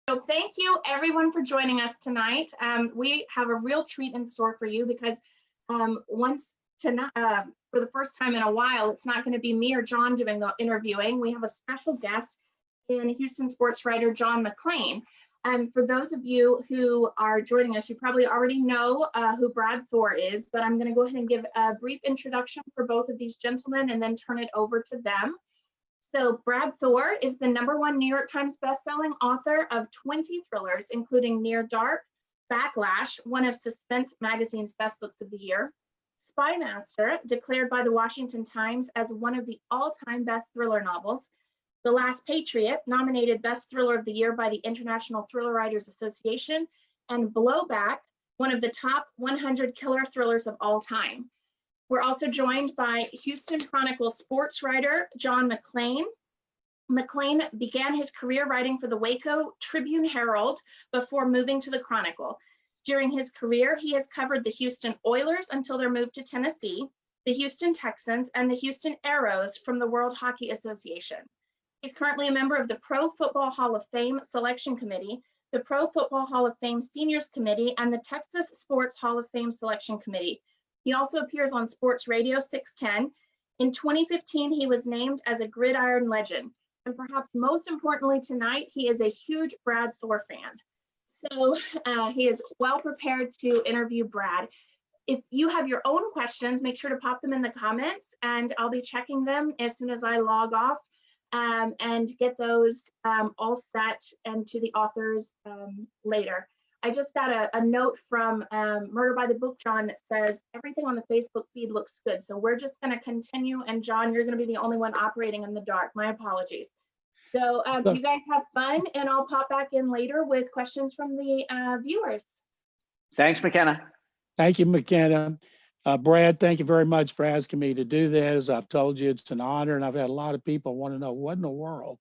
So thank you everyone for joining us tonight. We have a real treat in store for you because for the first time in a while, it's not going to be me or John doing the interviewing. We have a special guest in Houston sports writer John McClain. For those of you who are joining us, you probably already know who Brad Thor is, but I'm going to go ahead and give a brief introduction for both of these gentlemen and then turn it over to them. So Brad Thor is the #1 New York Times bestselling author of 20 thrillers, including Near Dark, Backlash, one of Suspense Magazine's best books of the year, Spy Master, declared by the Washington Times as one of the all-time best thriller novels, The Last Patriot, nominated Best Thriller of the Year by the International Thriller Writers Association, and Blowback, one of the top 100 killer thrillers of all time. We're also joined by Houston Chronicle sports writer John McClain. McClain began his career writing for the Waco Tribune-Herald before moving to the Chronicle. During his career, he has covered the Houston Oilers until their move to Tennessee, the Houston Texans, and the Houston Aeros from the World Hockey Association. He's currently a member of the Pro Football Hall of Fame Selection Committee, the Pro Football Hall of Fame Seniors Committee, and the Texas Sports Hall of Fame Selection Committee. He also appears on Sports Radio 610. In 2015, he was named as a Gridiron Legend. And perhaps most importantly tonight, he is a huge Brad Thor fan. So he is well prepared to interview Brad. If you have your own questions, make sure to pop them in the comments, and I'll be checking them as soon as I log off and get those all set and to the authors later. I just got a note from Murder by the Book John that says everything on the Facebook feed looks good. So we're just going to continue. And John, you're going to be the only one operating in the dark. My apologies. So you guys have fun, and I'll pop back in later with questions from the viewers. Thanks, McKenna. Thank you, McKenna. Brad, thank you very much for asking me to do that. As I've told you, it's an honor, and I've had a lot of people want to know what in the world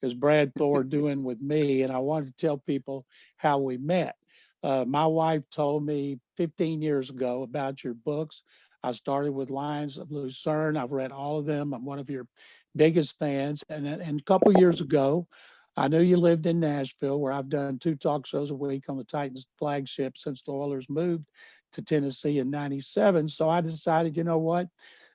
is Brad Thor doing with me, and I wanted to tell people how we met. My wife told me 15 years ago about your books. I started with Lions of Lucerne. I've read all of them. I'm one of your biggest fans. And a couple of years ago, I knew you lived in Nashville, where I've done 2 talk shows a week on the Titans flagship since the Oilers moved to Tennessee in '97. So I decided, you know what?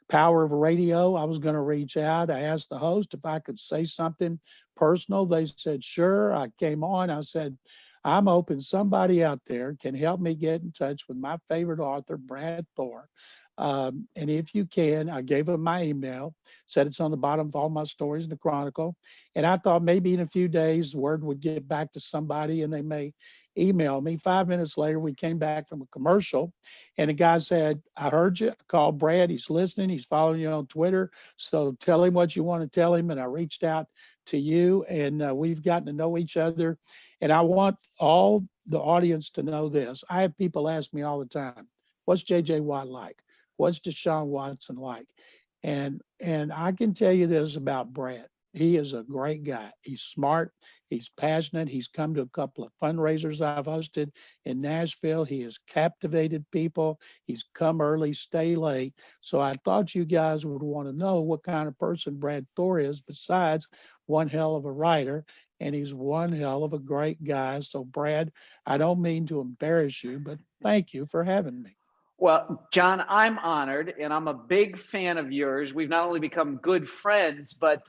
Power of radio, I was going to reach out. I asked the host if I could say something personal. They said, sure. I came on. I said, I'm hoping somebody out there can help me get in touch with my favorite author, Brad Thor. And if you can, I gave him my email, said it's on the bottom of all my stories in the Chronicle. And I thought maybe in a few days, word would get back to somebody and they may email me. 5 minutes later, we came back from a commercial and the guy said, I heard you. I called Brad. He's listening. He's following you on Twitter. So tell him what you want to tell him. And I reached out to you, and we've gotten to know each other. And I want all the audience to know this. I have people ask me all the time, what's J.J. Watt like? What's Deshaun Watson like? And I can tell you this about Brad. He is a great guy. He's smart. He's passionate. He's come to a couple of fundraisers I've hosted in Nashville. He has captivated people. He's come early, stay late. So I thought you guys would want to know what kind of person Brad Thor is, besides one hell of a writer. And he's one hell of a great guy. So Brad, I don't mean to embarrass you, but thank you for having me. Well, John, I'm honored, and I'm a big fan of yours. We've not only become good friends, but,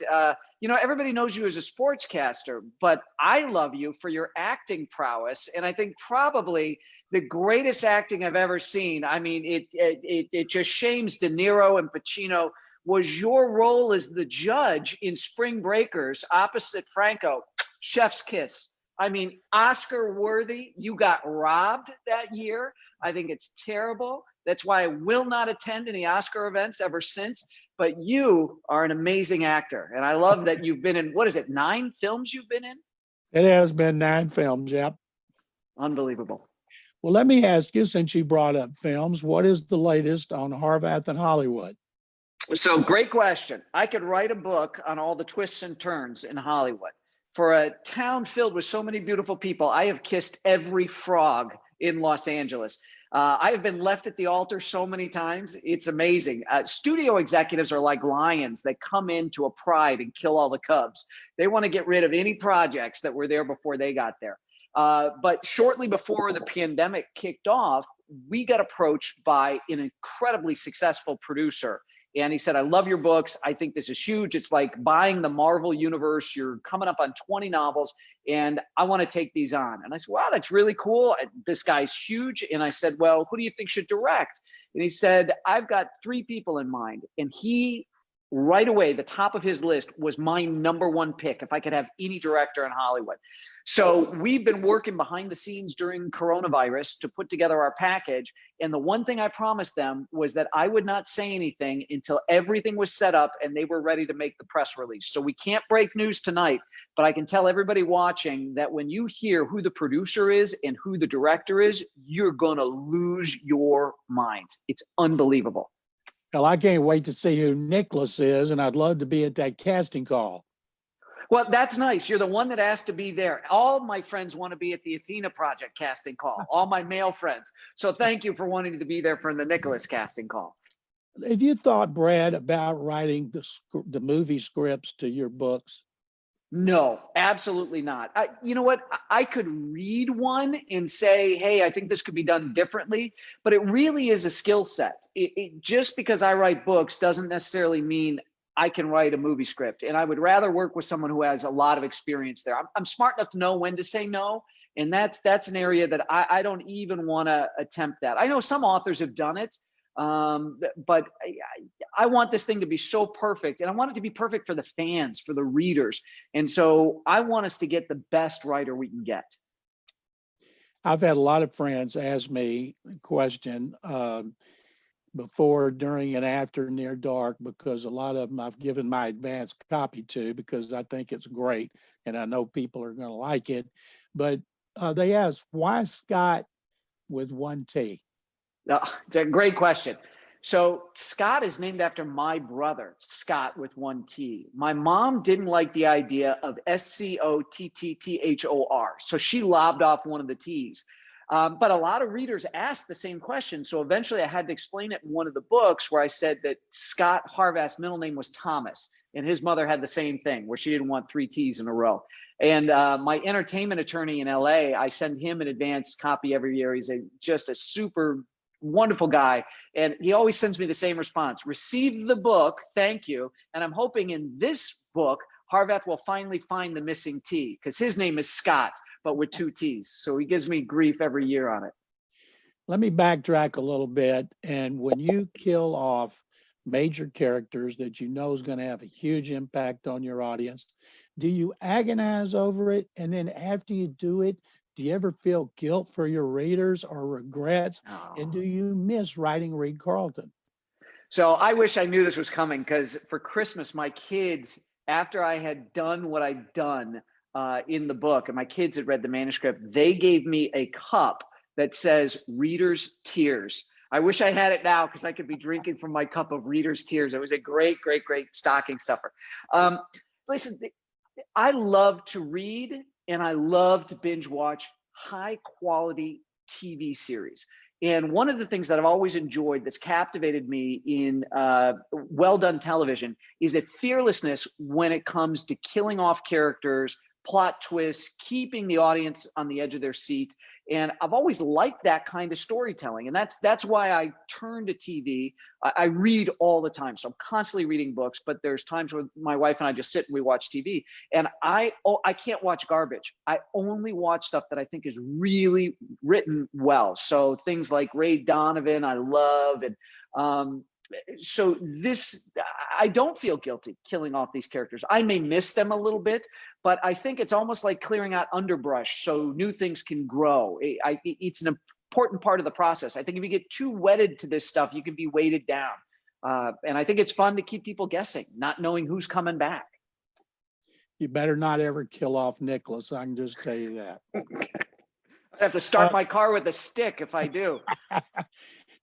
everybody knows you as a sportscaster, but I love you for your acting prowess. And I think probably the greatest acting I've ever seen. I mean, it just shames De Niro and Pacino, was your role as the judge in Spring Breakers opposite Franco. Chef's kiss. I mean, Oscar worthy. You got robbed that year. I think it's terrible. That's why I will not attend any Oscar events ever since. But you are an amazing actor. And I love that you've been in, 9 films you've been in? It has been 9 films, yep. Unbelievable. Well, let me ask you, since you brought up films, what is the latest on Harvath and Hollywood? So great question. I could write a book on all the twists and turns in Hollywood. For a town filled with so many beautiful people, I have kissed every frog in Los Angeles. I have been left at the altar so many times. It's amazing. Studio executives are like lions that come into a pride and kill all the cubs. They want to get rid of any projects that were there before they got there. But shortly before the pandemic kicked off, we got approached by an incredibly successful producer. And he said, I love your books. I think this is huge. It's like buying the Marvel universe. You're coming up on 20 novels, and I want to take these on. And I said, wow, that's really cool. This guy's huge. And I said, well, who do you think should direct? And he said, I've got 3 people in mind. And he, right away, the top of his list was my #1 pick if I could have any director in Hollywood. So we've been working behind the scenes during coronavirus to put together our package. And the one thing I promised them was that I would not say anything until everything was set up and they were ready to make the press release. So we can't break news tonight, but I can tell everybody watching that when you hear who the producer is and who the director is, you're going to lose your mind. It's unbelievable. Well, I can't wait to see who Nicholas is, and I'd love to be at that casting call. Well, that's nice. You're the one that asked to be there. All my friends want to be at the Athena Project casting call, all my male friends. So thank you for wanting to be there for the Nicholas casting call. Have you thought, Brad, about writing the movie scripts to your books? No, absolutely not. You know what? I could read one and say, hey, I think this could be done differently, but it really is a skill set. Just because I write books doesn't necessarily mean I can write a movie script. And I would rather work with someone who has a lot of experience there. I'm smart enough to know when to say no. And that's an area that I don't even want to attempt that. I know some authors have done it, but I want this thing to be so perfect, and I want it to be perfect for the fans, for the readers. And so I want us to get the best writer we can get. I've had a lot of friends ask me a question before, during, and after Near Dark, because a lot of them I've given my advanced copy to because I think it's great and I know people are going to like it. But they ask, why Scott with 1 T? It's a great question. So Scott is named after my brother, Scott with 1 T. My mom didn't like the idea of Scottthor. So she lobbed off one of the T's. But a lot of readers asked the same question. So eventually I had to explain it in one of the books where I said that Scott Harvath's middle name was Thomas, and his mother had the same thing where she didn't want 3 T's in a row. And my entertainment attorney in LA, I send him an advanced copy every year. He's just a super wonderful guy. And he always sends me the same response: receive the book, thank you. And I'm hoping in this book, Harvath will finally find the missing T, because his name is Scott, but with 2 T's. So he gives me grief every year on it. Let me backtrack a little bit. And when you kill off major characters that you know is going to have a huge impact on your audience, do you agonize over it? And then after you do it, do you ever feel guilt for your readers or regrets? Oh. And do you miss writing Reed Carlton? So I wish I knew this was coming, because for Christmas, my kids, after I had done what I'd done in the book, and my kids had read the manuscript, they gave me a cup that says Reader's Tears. I wish I had it now, because I could be drinking from my cup of Reader's Tears. It was a great, great, great stocking stuffer. Listen, I love to read and I love to binge watch high quality TV series. And one of the things that I've always enjoyed that's captivated me in well done television is that fearlessness when it comes to killing off characters, plot twists, keeping the audience on the edge of their seat. And I've always liked that kind of storytelling. And that's why I turn to TV. I read all the time. So I'm constantly reading books, but there's times when my wife and I just sit and we watch TV. And I can't watch garbage. I only watch stuff that I think is really written well. So things like Ray Donovan, I love. And so I don't feel guilty killing off these characters. I may miss them a little bit, but I think it's almost like clearing out underbrush so new things can grow. It's an important part of the process. I think if you get too wedded to this stuff, you can be weighted down. And I think it's fun to keep people guessing, not knowing who's coming back. You better not ever kill off Nicholas. I can just tell you that. I have to start my car with a stick if I do.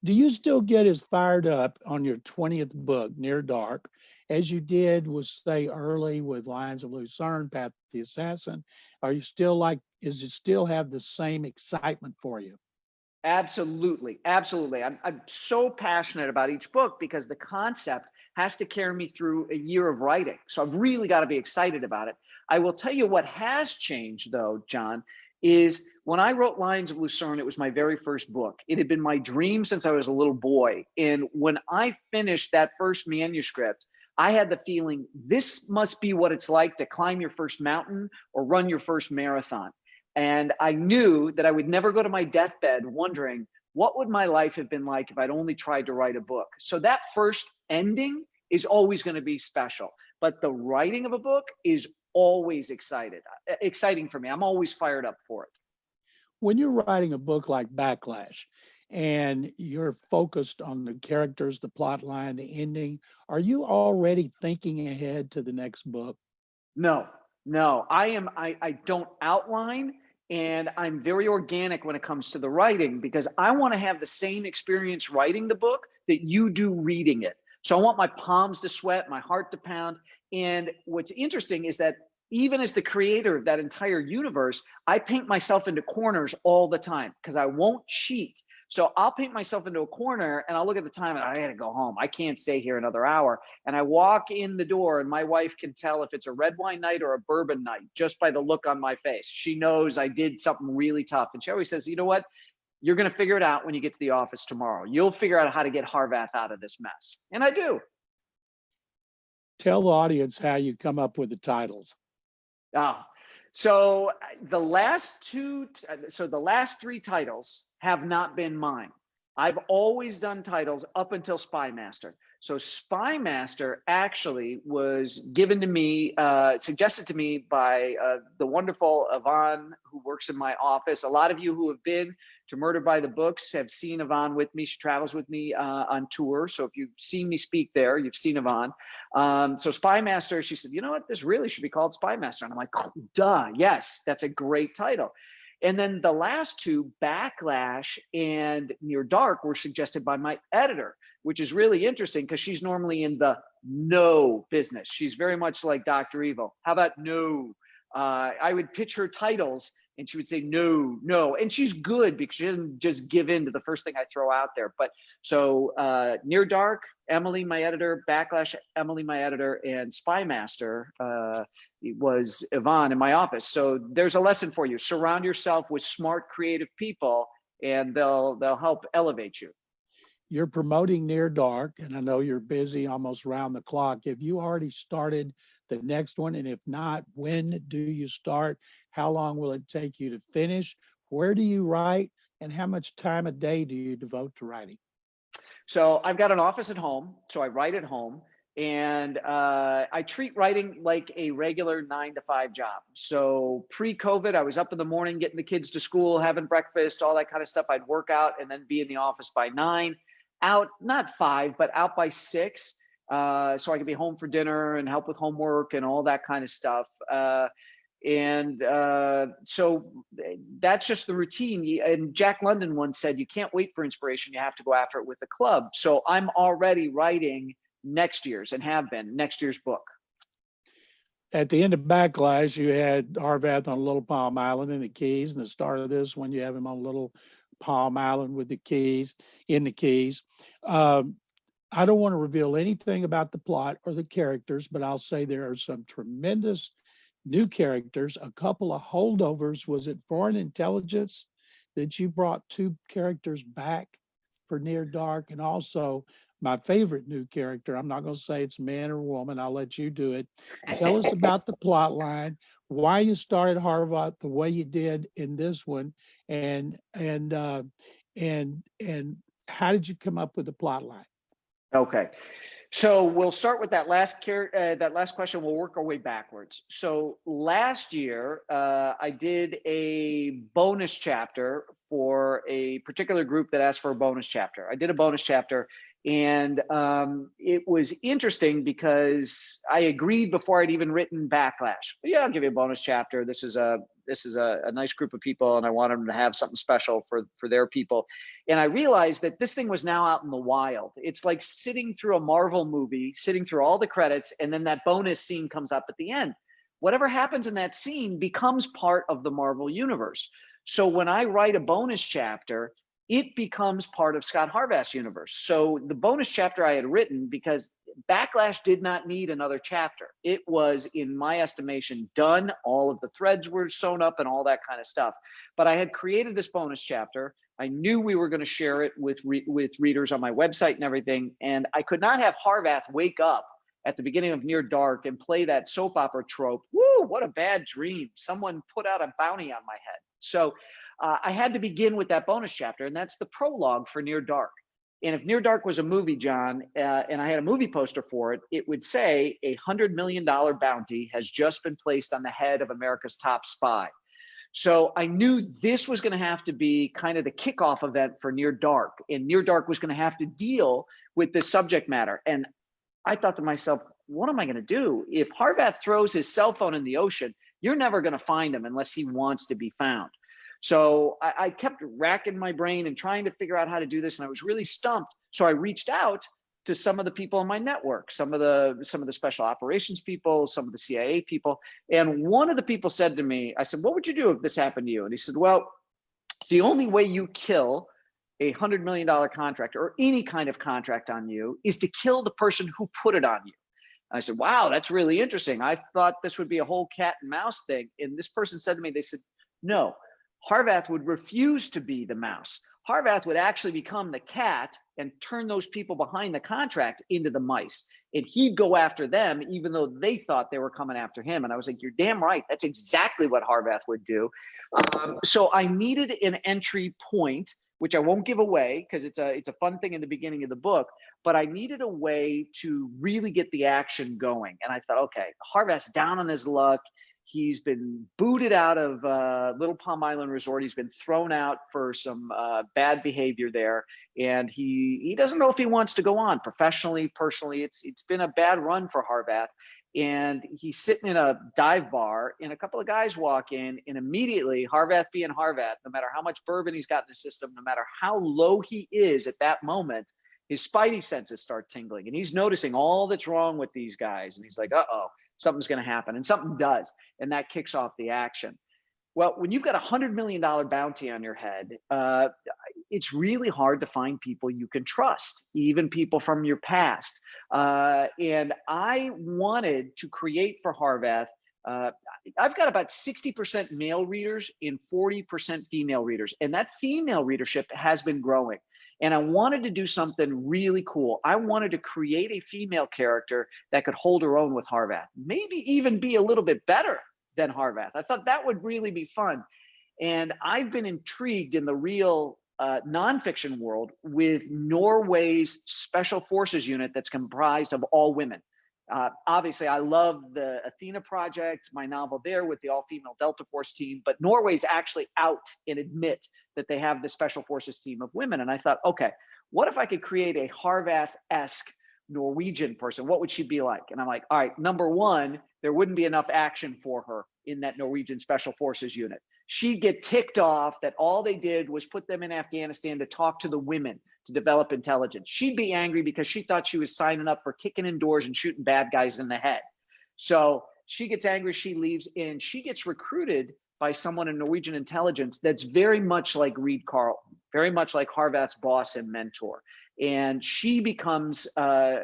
Do you still get as fired up on your 20th book, Near Dark, as you did with, say, early with Lions of Lucerne, Pat the Assassin? Are you still does it still have the same excitement for you? Absolutely. Absolutely. I'm so passionate about each book because the concept has to carry me through a year of writing. So I've really got to be excited about it. I will tell you what has changed, though, John, is when I wrote Lions of Lucerne, it was my very first book. It had been my dream since I was a little boy. And when I finished that first manuscript, I had the feeling this must be what it's like to climb your first mountain or run your first marathon. And I knew that I would never go to my deathbed wondering, what would my life have been like if I'd only tried to write a book? So that first ending is always going to be special. But the writing of a book is always exciting for me. I'm always fired up for it. When you're writing a book like Backlash and you're focused on the characters, the plot line, the ending, are you already thinking ahead to the next book? No, no, I don't outline, and I'm very organic when it comes to the writing because I want to have the same experience writing the book that you do reading it. So I want my palms to sweat, my heart to pound. And what's interesting is that even as the creator of that entire universe, I paint myself into corners all the time because I won't cheat. So I'll paint myself into a corner and I'll look at the time and I gotta go home. I can't stay here another hour. And I walk in the door and my wife can tell if it's a red wine night or a bourbon night just by the look on my face. She knows I did something really tough. And she always says, you know what? You're going to figure it out when you get to the office tomorrow. You'll figure out how to get Harvath out of this mess. And I do. Tell the audience how you come up with the titles. So the last three titles have not been mine. I've always done titles up until Spy Master. So Spy Master actually was given to me, suggested to me by the wonderful Yvonne, who works in my office. A lot of you who have been to Murder by the Books have seen Yvonne with me. She travels with me on tour. So if you've seen me speak there, you've seen Yvonne. So Spy Master, she said, you know what, this really should be called Spy Master. And I'm like, oh, duh, yes, that's a great title. And then the last two, Backlash and Near Dark, were suggested by my editor, which is really interesting because she's normally in the no business. She's very much like Dr. Evil. How about no? I would pitch her titles and she would say, no, no. And she's good because she doesn't just give in to the first thing I throw out there. But so Near Dark, Emily, my editor, Backlash, Emily, my editor, and Spy Master was Yvonne in my office. So there's a lesson for you. Surround yourself with smart, creative people and they'll help elevate you. You're promoting Near Dark, and I know you're busy almost round the clock. Have you already started the next one? And if not, when do you start? How long will it take you to finish? Where do you write? And how much time a day do you devote to writing? So I've got an office at home, so I write at home. And I treat writing like a regular 9-to-5 job. So pre-COVID, I was up in the morning, getting the kids to school, having breakfast, all that kind of stuff. I'd work out and then be in the office by 9, out, not 5, but out by 6. So I could be home for dinner and help with homework and all that kind of stuff. So that's just the routine. And Jack London once said, you can't wait for inspiration. You have to go after it with the club. So I'm already writing next year's and have been next year's book. At the end of Backlash, you had Harvath on Little Palm Island in the Keys, and the start of this one, you have him on Little Palm Island with the Keys, in the Keys. I don't want to reveal anything about the plot or the characters, but I'll say there are some tremendous new characters, a couple of holdovers. Was it Foreign Intelligence that you brought 2 characters back for Near Dark? And also, my favorite new character, I'm not going to say it's man or woman, I'll let you do it. Tell us about the plot line, why you started Harvath the way you did in this one, and how did you come up with the plot line? Okay. So we'll start with that last question. We'll work our way backwards. So last year, I did a bonus chapter for a particular group that asked for a bonus chapter. I did a bonus chapter, and it was interesting because I agreed before I'd even written Backlash. But yeah, I'll give you a bonus chapter. This is a nice group of people, and I want them to have something special for their people. And I realized that this thing was now out in the wild. It's like sitting through a Marvel movie, sitting through all the credits, and then that bonus scene comes up at the end. Whatever happens in that scene becomes part of the Marvel universe. So when I write a bonus chapter, it becomes part of Scott Harvath's universe. So the bonus chapter I had written, because Backlash did not need another chapter. It was, in my estimation, done. All of the threads were sewn up and all that kind of stuff. But I had created this bonus chapter. I knew we were going to share it with readers on my website and everything. And I could not have Harvath wake up at the beginning of Near Dark and play that soap opera trope. Woo, what a bad dream. Someone put out a bounty on my head. So I had to begin with that bonus chapter, and that's the prologue for Near Dark. And if Near Dark was a movie, John, and I had a movie poster for it, it would say $100 million bounty has just been placed on the head of America's top spy. So I knew this was going to have to be kind of the kickoff event for Near Dark, and Near Dark was going to have to deal with this subject matter. And I thought to myself, what am I going to do? If Harvath throws his cell phone in the ocean, you're never going to find him unless he wants to be found. So I kept racking my brain and trying to figure out how to do this, and I was really stumped. So I reached out to some of the people in my network, some of the special operations people, some of the CIA people. And one of the people said to me, I said, what would you do if this happened to you? And he said, well, the only way you kill $100 million contract or any kind of contract on you is to kill the person who put it on you. And I said, wow, that's really interesting. I thought this would be a whole cat and mouse thing. And this person said to me, they said, no, Harvath would refuse to be the mouse. Harvath would actually become the cat and turn those people behind the contract into the mice. And he'd go after them, even though they thought they were coming after him. And I was like, you're damn right. That's exactly what Harvath would do. So I needed an entry point, which I won't give away because it's a fun thing in the beginning of the book, but I needed a way to really get the action going. And I thought, okay, Harvath's down on his luck. He's been booted out of Little Palm Island Resort. He's been thrown out for some bad behavior there. And he doesn't know if he wants to go on professionally, personally. It's been a bad run for Harvath. And he's sitting in a dive bar and a couple of guys walk in, and immediately Harvath being Harvath, no matter how much bourbon he's got in his system, no matter how low he is at that moment, his spidey senses start tingling and he's noticing all that's wrong with these guys. And he's like, uh-oh, something's going to happen. And something does. And that kicks off the action. Well, when you've got $100 million bounty on your head, it's really hard to find people you can trust, even people from your past. And I wanted to create for Harvath, I've got about 60% male readers and 40% female readers. And that female readership has been growing. And I wanted to do something really cool. I wanted to create a female character that could hold her own with Harvath, maybe even be a little bit better than Harvath. I thought that would really be fun. And I've been intrigued in the real nonfiction world with Norway's Special Forces unit that's comprised of all women. Obviously, I love the Athena Project, my novel there with the all-female Delta Force team, but Norway's actually out and admit that they have the Special Forces team of women. And I thought, okay, what if I could create a Harvath-esque Norwegian person? What would she be like? And I'm like, all right, number one, there wouldn't be enough action for her in that Norwegian Special Forces unit. She'd get ticked off that all they did was put them in Afghanistan to talk to the women, to develop intelligence. She'd be angry because she thought she was signing up for kicking in doors and shooting bad guys in the head. So she gets angry, she leaves, and she gets recruited by someone in Norwegian intelligence that's very much like Reed Carlton, very much like Harvath's boss and mentor. And she becomes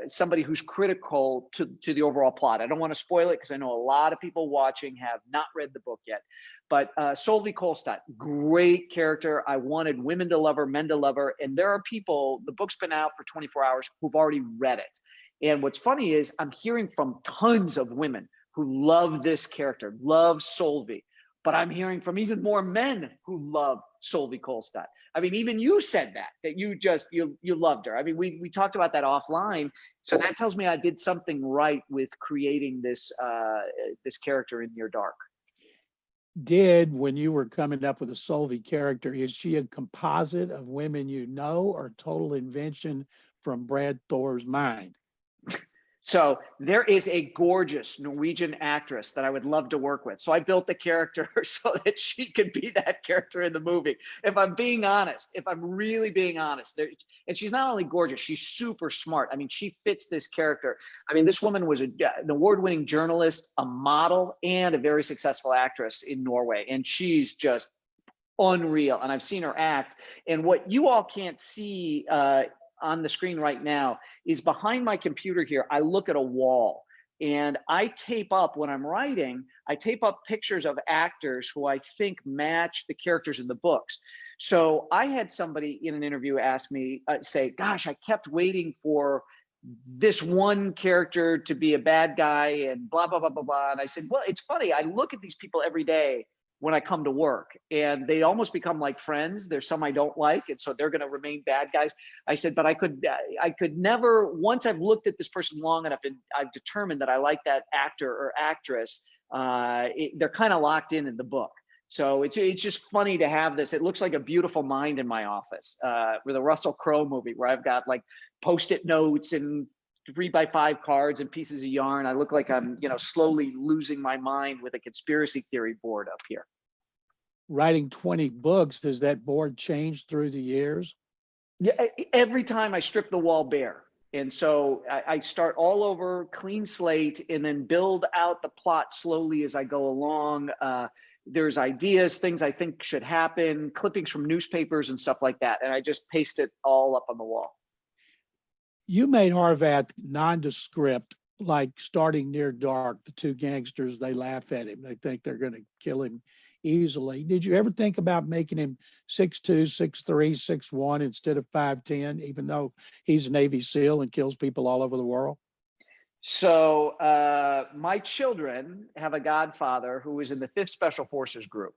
somebody who's critical to the overall plot. I don't want to spoil it because I know a lot of people watching have not read the book yet. But Solveig Kolstad, great character. I wanted women to love her, men to love her. And there are people, the book's been out for 24 hours, who've already read it. And what's funny is I'm hearing from tons of women who love this character, love Solveig. But I'm hearing from even more men who love Solveig Kolstad. I mean, even you said that you loved her. I mean, we talked about that offline. So that tells me I did something right with creating this character in Near Dark. When you were coming up with a Solveig character, is she a composite of women you know, or total invention from Brad Thor's mind? So there is a gorgeous Norwegian actress that I would love to work with. So I built the character so that she could be that character in the movie. If I'm being honest, if I'm really being honest, and she's not only gorgeous, she's super smart. I mean, she fits this character. I mean, this woman was an award-winning journalist, a model, and a very successful actress in Norway. And she's just unreal. And I've seen her act. And what you all can't see on the screen right now is behind my computer here, I look at a wall. And I tape up, when I'm writing, I tape up pictures of actors who I think match the characters in the books. So I had somebody in an interview ask me, say, gosh, I kept waiting for this one character to be a bad guy and blah, blah, blah, blah, blah. And I said, well, it's funny. I look at these people every day when I come to work, and they almost become like friends. There's some I don't like, and so they're going to remain bad guys. I said, but I could never, once I've looked at this person long enough and I've determined that I like that actor or actress, they're kind of locked in the book. So it's just funny to have this. It looks like a beautiful mind in my office with a Russell Crowe movie where I've got like Post-it notes and 3x5 cards and pieces of yarn. I look like I'm, slowly losing my mind with a conspiracy theory board up here. Writing 20 books, does that board change through the years? Yeah, every time I strip the wall bare. And so I start all over, clean slate, and then build out the plot slowly as I go along. There's ideas, things I think should happen, clippings from newspapers and stuff like that. And I just paste it all up on the wall. You made Harvath nondescript, like starting near dark. The two gangsters, they laugh at him. They think they're going to kill him easily. Did you ever think about making him 6'2", 6'3", 6'1" instead of 5'10", even though he's a Navy SEAL and kills people all over the world? So my children have a godfather who was in the 5th Special Forces Group.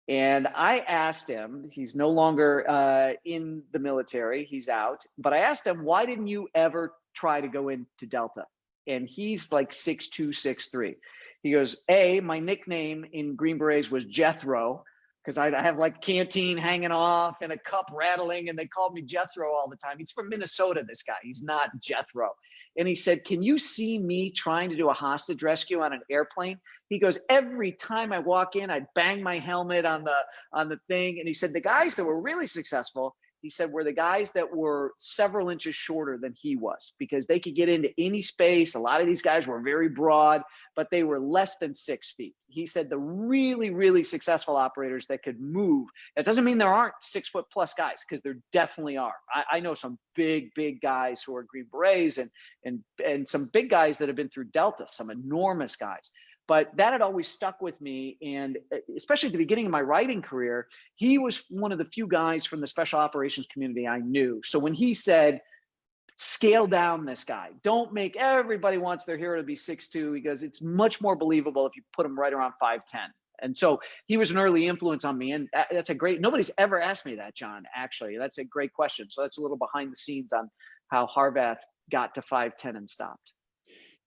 And I asked him, he's no longer in the military, he's out, but I asked him, why didn't you ever try to go into Delta? And he's like 6'2", 6'3". He goes, my nickname in Green Berets was Jethro, because I have like canteen hanging off and a cup rattling, and they called me Jethro all the time. He's from Minnesota, this guy. He's not Jethro. And he said, can you see me trying to do a hostage rescue on an airplane? He goes, every time I walk in, I bang my helmet on the thing. And he said, the guys that were really successful, he said, were the guys that were several inches shorter than he was, because they could get into any space. A lot of these guys were very broad, but they were less than 6 feet. He said the really, really successful operators that could move, that doesn't mean there aren't 6 foot plus guys, because there definitely are. I know some big, big guys who are Green Berets and some big guys that have been through Delta, some enormous guys. But that had always stuck with me. And especially at the beginning of my writing career, he was one of the few guys from the special operations community I knew. So when he said, scale down this guy, don't make everybody wants their hero to be 6'2", he goes, it's much more believable if you put him right around 5'10". And so he was an early influence on me. And that's a great, nobody's ever asked me that, John, actually. That's a great question. So that's a little behind the scenes on how Harvath got to 5'10" and stopped.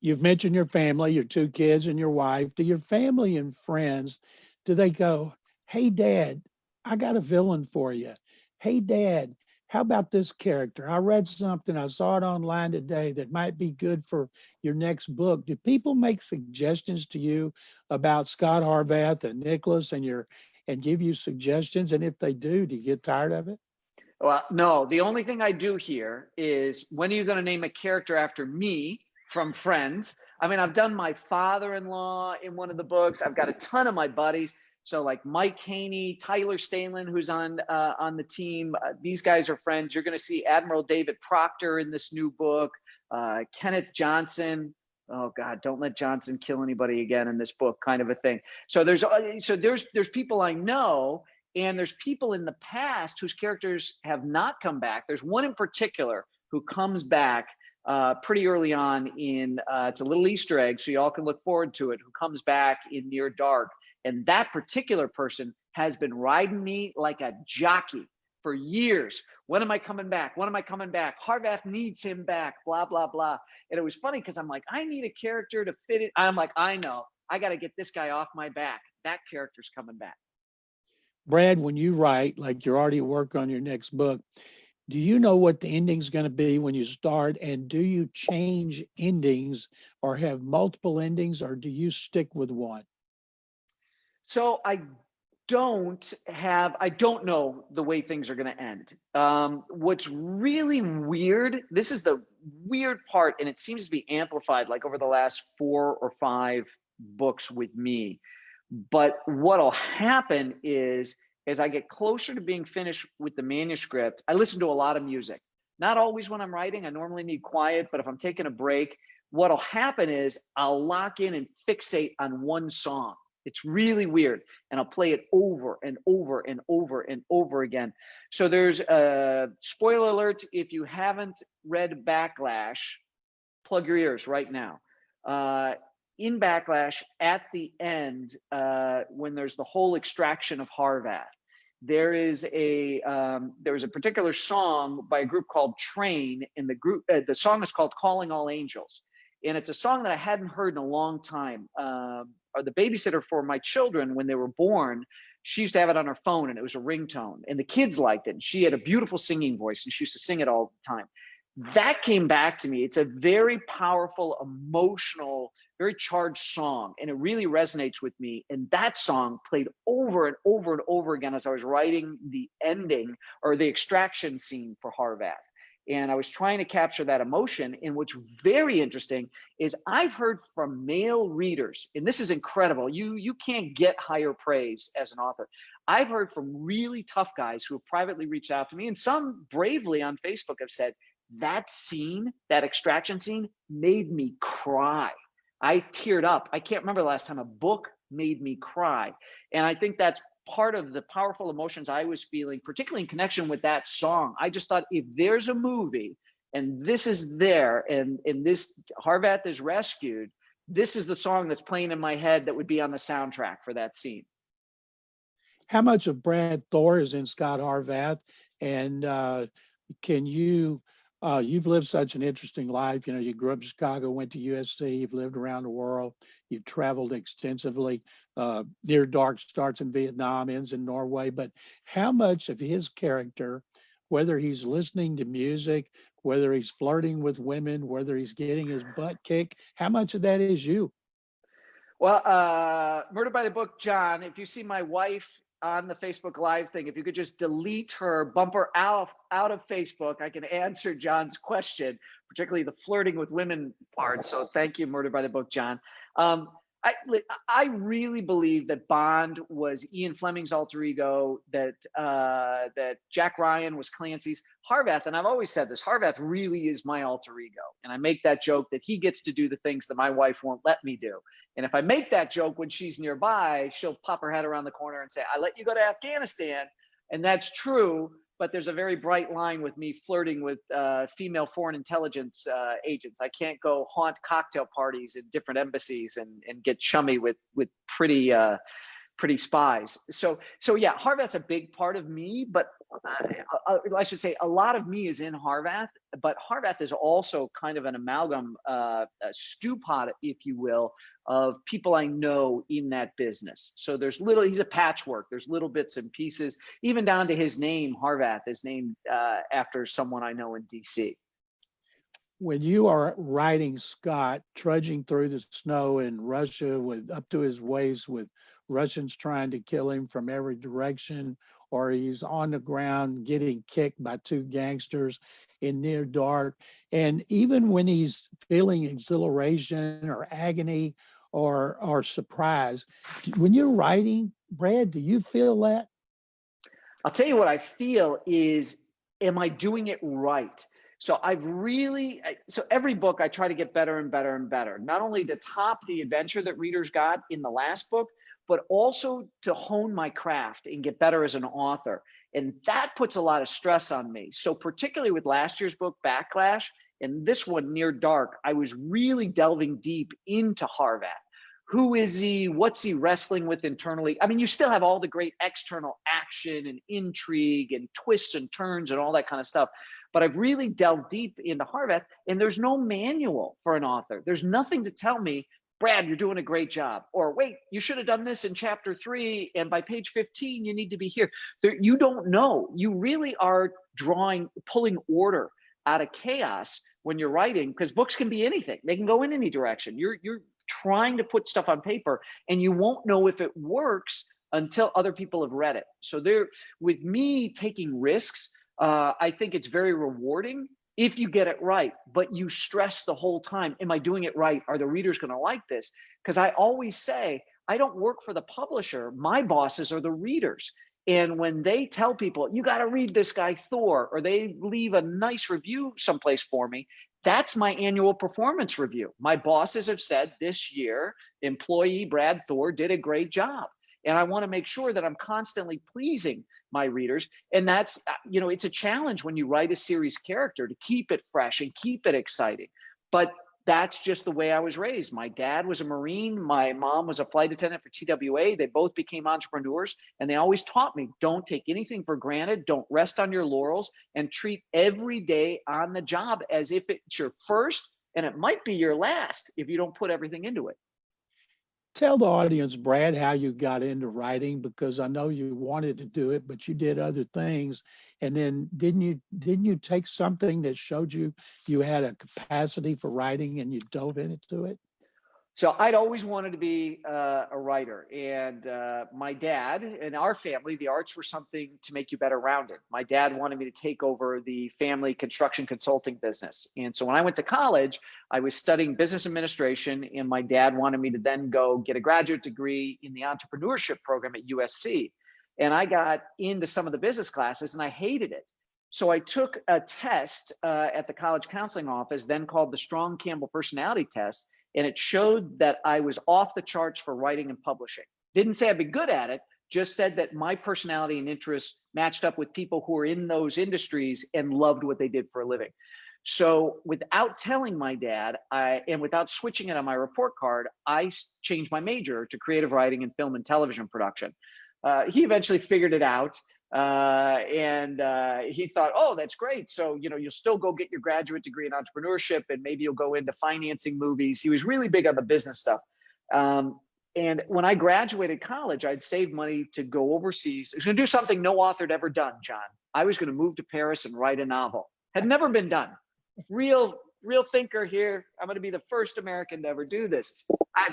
You've mentioned your family, your 2 kids and your wife. Do your family and friends, do they go, hey, Dad, I got a villain for you. Hey, Dad, how about this character? I read something, I saw it online today that might be good for your next book. Do people make suggestions to you about Scott Harvath and Nicholas and give you suggestions? And if they do you get tired of it? Well, no, the only thing I do here is, when are you going to name a character after me? From friends. I mean, I've done my father-in-law in one of the books. I've got a ton of my buddies. So like Mike Haney, Tyler Stalin, who's on the team. These guys are friends. You're going to see Admiral David Proctor in this new book. Kenneth Johnson. Oh God, don't let Johnson kill anybody again in this book, kind of a thing. So there's people I know, and there's people in the past whose characters have not come back. There's one in particular who comes back pretty early on in, it's a little Easter egg, so you all can look forward to it, who comes back in Near Dark. And that particular person has been riding me like a jockey for years. When am I coming back? When am I coming back? Harvath needs him back, blah, blah, blah. And it was funny because I'm like, I need a character to fit it. I'm like, I know, I got to get this guy off my back. That character's coming back. Brad, when you write, like you're already working on your next book, do you know what the ending's going to be when you start? And do you change endings or have multiple endings, or do you stick with one? So I don't know the way things are going to end. What's really weird, this is the weird part, and it seems to be amplified like over the last 4 or 5 books with me. But what'll happen is as I get closer to being finished with the manuscript, I listen to a lot of music. Not always when I'm writing. I normally need quiet, but if I'm taking a break, what'll happen is I'll lock in and fixate on one song. It's really weird. And I'll play it over and over and over and over again. So there's a spoiler alert. If you haven't read Backlash, plug your ears right now. In Backlash, at the end, when there's the whole extraction of Harvath, there is a particular song by a group called Train, and the song is called "Calling All Angels," and it's a song that I hadn't heard in a long time. Or the babysitter for my children, when they were born, she used to have it on her phone, and it was a ringtone, and the kids liked it. And she had a beautiful singing voice, and she used to sing it all the time. That came back to me. It's a very powerful, emotional, very charged song, and it really resonates with me. And that song played over and over and over again as I was writing the ending or the extraction scene for Harvath. And I was trying to capture that emotion. And what's very interesting is I've heard from male readers, and this is incredible. You can't get higher praise as an author. I've heard from really tough guys who have privately reached out to me, and some bravely on Facebook have said, that scene, that extraction scene, made me cry. I teared up. I can't remember the last time a book made me cry. And I think that's part of the powerful emotions I was feeling, particularly in connection with that song. I just thought, if there's a movie and this is there, and this Harvath is rescued, this is the song that's playing in my head that would be on the soundtrack for that scene. How much of Brad Thor is in Scott Harvath? And can you, you've lived such an interesting life. You know, you grew up in Chicago, went to USC, you've lived around the world, you've traveled extensively. Near Dark starts in Vietnam, ends in Norway. But how much of his character, whether he's listening to music, whether he's flirting with women, whether he's getting his butt kicked, how much of that is you? Well, Murder by the Book, John, if you see my wife on the Facebook Live thing, if you could just delete her, bump her out of Facebook, I can answer John's question, particularly the flirting with women part. So thank you, Murder by the Book, John. I really believe that Bond was Ian Fleming's alter ego, that Jack Ryan was Clancy's. Harvath, and I've always said this, Harvath really is my alter ego. And I make that joke that he gets to do the things that my wife won't let me do. And if I make that joke when she's nearby, she'll pop her head around the corner and say, I let you go to Afghanistan. And that's true. But there's a very bright line with me flirting with female foreign intelligence agents. I can't go haunt cocktail parties in different embassies and get chummy with pretty spies. So yeah, Harvath's a big part of me, but I should say a lot of me is in Harvath, but Harvath is also kind of an amalgam, a stew pot, if you will, of people I know in that business. So he's a patchwork. There's little bits and pieces, even down to his name. Harvath is named after someone I know in DC. When you are riding Scott, trudging through the snow in Russia with up to his waist with Russians trying to kill him from every direction, or he's on the ground getting kicked by two gangsters in Near Dark. And even when he's feeling exhilaration or agony or surprise, when you're writing, Brad, do you feel that? I'll tell you what I feel is, am I doing it right? So so every book I try to get better and better and better, not only to top the adventure that readers got in the last book, but also to hone my craft and get better as an author. And that puts a lot of stress on me. So particularly with last year's book, Backlash, and this one, Near Dark, I was really delving deep into Harvath. Who is he? What's he wrestling with internally? I mean, you still have all the great external action and intrigue and twists and turns and all that kind of stuff. But I've really delved deep into Harvath, and there's no manual for an author. There's nothing to tell me, Brad, you're doing a great job. Or wait, you should have done this in chapter 3, and by page 15, you need to be here. You don't know. You really are pulling order out of chaos when you're writing, because books can be anything. They can go in any direction. You're trying to put stuff on paper, and you won't know if it works until other people have read it. So with me taking risks, I think it's very rewarding if you get it right, but you stress the whole time, am I doing it right? Are the readers going to like this? Because I always say, I don't work for the publisher. My bosses are the readers. And when they tell people, you got to read this guy, Thor, or they leave a nice review someplace for me, that's my annual performance review. My bosses have said this year, employee Brad Thor did a great job. And I want to make sure that I'm constantly pleasing my readers. And that's, it's a challenge when you write a series character to keep it fresh and keep it exciting. But that's just the way I was raised. My dad was a Marine. My mom was a flight attendant for TWA. They both became entrepreneurs. And they always taught me, don't take anything for granted. Don't rest on your laurels, and treat every day on the job as if it's your first, and it might be your last if you don't put everything into it. Tell the audience, Brad, how you got into writing, because I know you wanted to do it, but you did other things. And then didn't you take something that showed you had a capacity for writing and you dove into it? So I'd always wanted to be a writer, and my dad and our family, the arts were something to make you better rounded. My dad wanted me to take over the family construction consulting business. And so when I went to college, I was studying business administration, and my dad wanted me to then go get a graduate degree in the entrepreneurship program at USC. And I got into some of the business classes and I hated it. So I took a test at the college counseling office, then called the Strong Campbell Personality Test. And it showed that I was off the charts for writing and publishing. Didn't say I'd be good at it, just said that my personality and interests matched up with people who were in those industries and loved what they did for a living. So without telling my dad, and without switching it on my report card, I changed my major to creative writing and film and television production. He eventually figured it out. And he thought, oh, that's great. So, you'll still go get your graduate degree in entrepreneurship, and maybe you'll go into financing movies. He was really big on the business stuff. And when I graduated college, I'd saved money to go overseas. I was going to do something no author had ever done, John. I was going to move to Paris and write a novel. Had never been done. Real thinker here. I'm going to be the first American to ever do this.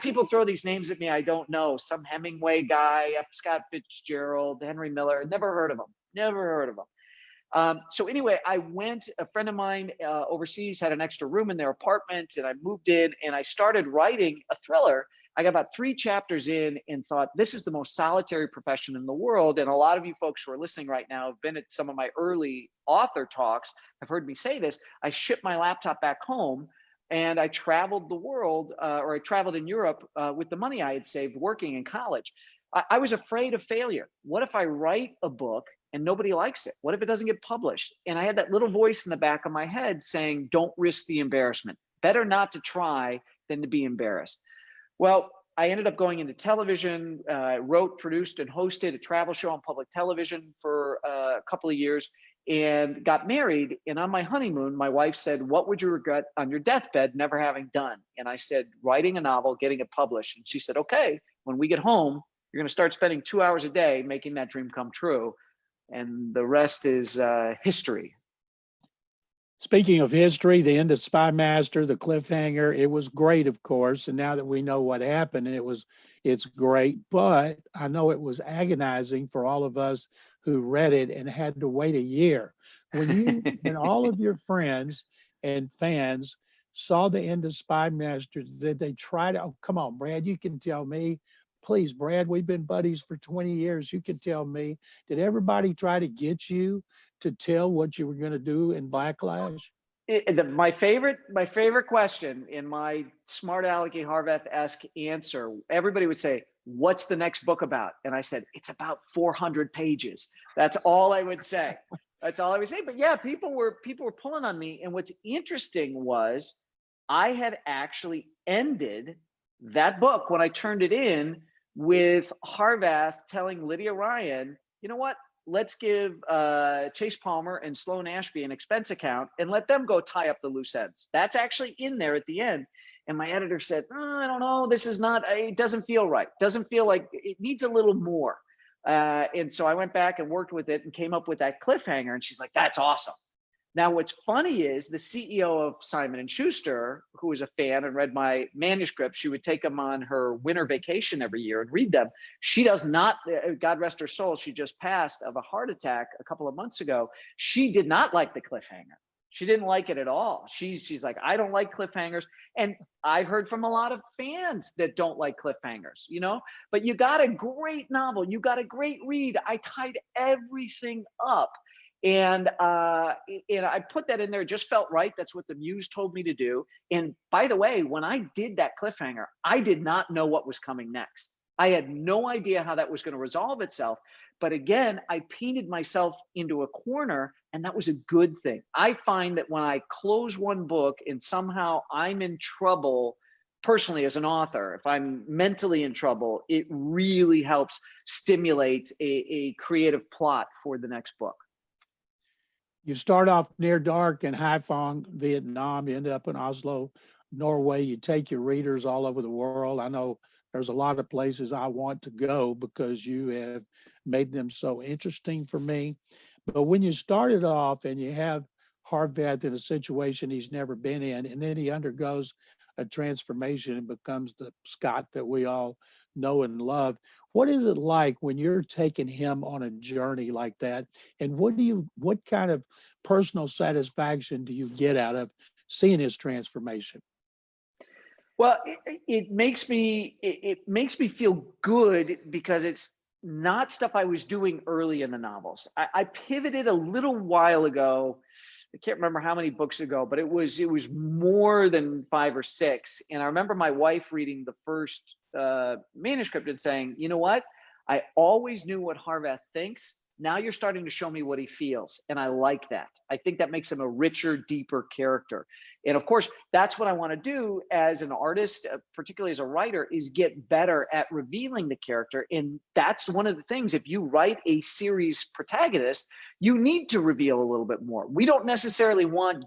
People throw these names at me I don't know. Some Hemingway guy, Scott Fitzgerald, Henry Miller. Never heard of them. So anyway, a friend of mine overseas had an extra room in their apartment, and I moved in and I started writing a thriller. I got about 3 chapters in and thought, this is the most solitary profession in the world. And a lot of you folks who are listening right now have been at some of my early author talks, have heard me say this. I shipped my laptop back home and I traveled the world, or I traveled in Europe with the money I had saved working in college. I was afraid of failure. What if I write a book and nobody likes it? What if it doesn't get published? And I had that little voice in the back of my head saying, don't risk the embarrassment. Better not to try than to be embarrassed. Well, I ended up going into television, wrote, produced, and hosted a travel show on public television for a couple of years, and got married. And on my honeymoon, my wife said, what would you regret on your deathbed never having done? And I said, writing a novel, getting it published. And she said, okay, when we get home, you're going to start spending 2 hours a day making that dream come true. And the rest is history. Speaking of history, the end of Spy Master, the cliffhanger, it was great, of course. And now that we know what happened, it's great. But I know it was agonizing for all of us who read it and had to wait a year. When all of your friends and fans saw the end of Spy Master, did they try to, oh, come on, Brad, you can tell me. Please, Brad, we've been buddies for 20 years. You can tell me. Did everybody try to get you to tell what you were going to do in Backlash? My favorite question in my smart alecky Harveth-esque answer, everybody would say, what's the next book about? And I said, it's about 400 pages. That's all I would say. That's all I would say. But yeah, people were pulling on me. And what's interesting was I had actually ended that book when I turned it in with Harvath telling Lydia Ryan, you know what? Let's give Chase Palmer and Sloan Ashby an expense account and let them go tie up the loose ends. That's actually in there at the end. And my editor said, oh, I don't know, it doesn't feel right. Doesn't feel like it needs a little more. And so I went back and worked with it and came up with that cliffhanger. And she's like, that's awesome. Now, what's funny is the CEO of Simon & Schuster, who was a fan and read my manuscript, she would take them on her winter vacation every year and read them. She does not, God rest her soul, she just passed of a heart attack a couple of months ago. She did not like the cliffhanger. She didn't like it at all. She's like, I don't like cliffhangers. And I heard from a lot of fans that don't like cliffhangers, you know, but you got a great novel. You got a great read. I tied everything up. And I put that in there. It just felt right. That's what the muse told me to do. And by the way, when I did that cliffhanger, I did not know what was coming next. I had no idea how that was going to resolve itself. But again, I painted myself into a corner, and that was a good thing. I find that when I close one book and somehow I'm in trouble personally as an author, if I'm mentally in trouble, it really helps stimulate a creative plot for the next book. You start off near dark in Haiphong, Vietnam. You end up in Oslo, Norway. You take your readers all over the world. I know there's a lot of places I want to go because you have made them so interesting for me. But when you started off and you have Harvath in a situation he's never been in, and then he undergoes a transformation and becomes the Scott that we all know and love. What is it like when you're taking him on a journey like that? And what kind of personal satisfaction do you get out of seeing his transformation? Well, it makes me feel good because it's not stuff I was doing early in the novels. I pivoted a little while ago. I can't remember how many books ago, but it was more than 5 or 6. And I remember my wife reading the first manuscript and saying, you know what? I always knew what Harvath thinks. Now you're starting to show me what he feels. And I like that. I think that makes him a richer, deeper character. And of course, that's what I want to do as an artist, particularly as a writer, is get better at revealing the character. And that's one of the things, if you write a series protagonist, you need to reveal a little bit more. We don't necessarily want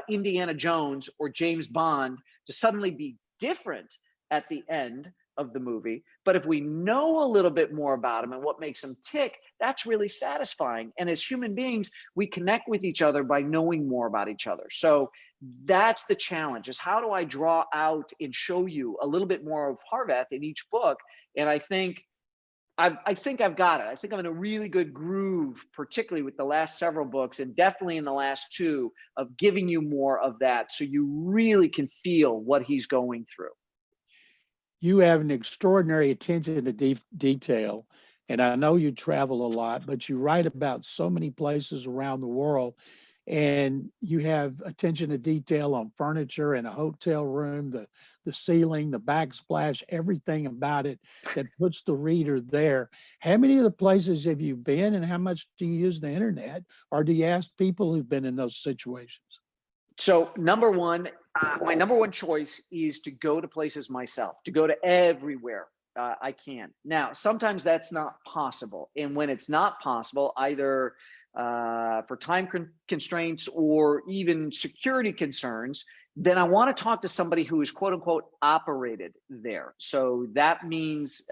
Indiana Jones or James Bond to suddenly be different at the end of the movie. But if we know a little bit more about him and what makes him tick, that's really satisfying. And as human beings, we connect with each other by knowing more about each other. So that's the challenge, is how do I draw out and show you a little bit more of Harvath in each book? And I think I've got it. I think I'm in a really good groove, particularly with the last several books and definitely in the last 2, of giving you more of that so you really can feel what he's going through. You have an extraordinary attention to detail, and I know you travel a lot, but you write about so many places around the world, and you have attention to detail on furniture in a hotel room, the ceiling, the backsplash, everything about it that puts the reader there. How many of the places have you been, and how much do you use the internet, or do you ask people who've been in those situations? So number one, my number one choice is to go to places myself, to go to everywhere I can. Now, sometimes that's not possible. And when it's not possible, either for time constraints or even security concerns, then I want to talk to somebody who is quote unquote operated there. So that means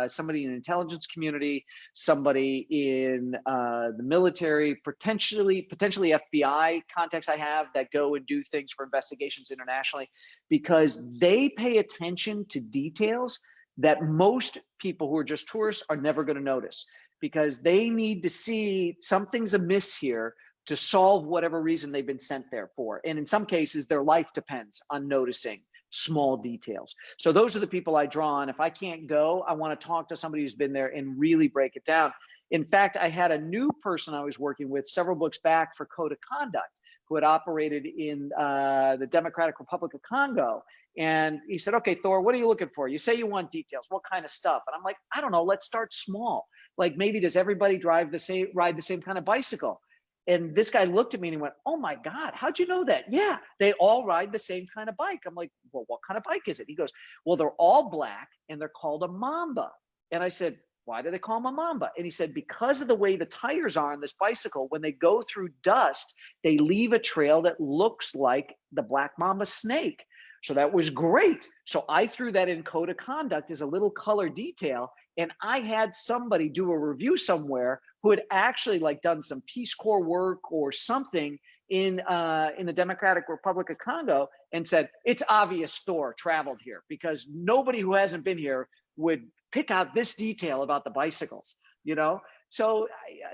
somebody in the intelligence community, somebody in the military, potentially FBI contacts I have that go and do things for investigations internationally, because they pay attention to details that most people who are just tourists are never going to notice, because they need to see something's amiss here to solve whatever reason they've been sent there for. And in some cases, their life depends on noticing small details. So those are the people I draw on. If I can't go, I want to talk to somebody who's been there and really break it down. In fact, I had a new person I was working with several books back for Code of Conduct, who had operated in the Democratic Republic of Congo. And he said, okay, Thor, what are you looking for? You say you want details. What kind of stuff? And I'm like, I don't know. Let's start small. Like, maybe does everybody ride the same kind of bicycle? And this guy looked at me and he went, oh my God, how'd you know that? Yeah, they all ride the same kind of bike. I'm like, well, what kind of bike is it? He goes, well, they're all black and they're called a Mamba. And I said, why do they call them a Mamba? And he said, because of the way the tires are on this bicycle, when they go through dust, they leave a trail that looks like the Black Mamba snake. So that was great. So I threw that in Code of Conduct as a little color detail. And I had somebody do a review somewhere who had actually done some Peace Corps work or something in the Democratic Republic of Congo, and said, it's obvious Thor traveled here, because nobody who hasn't been here would pick out this detail about the bicycles, you know? So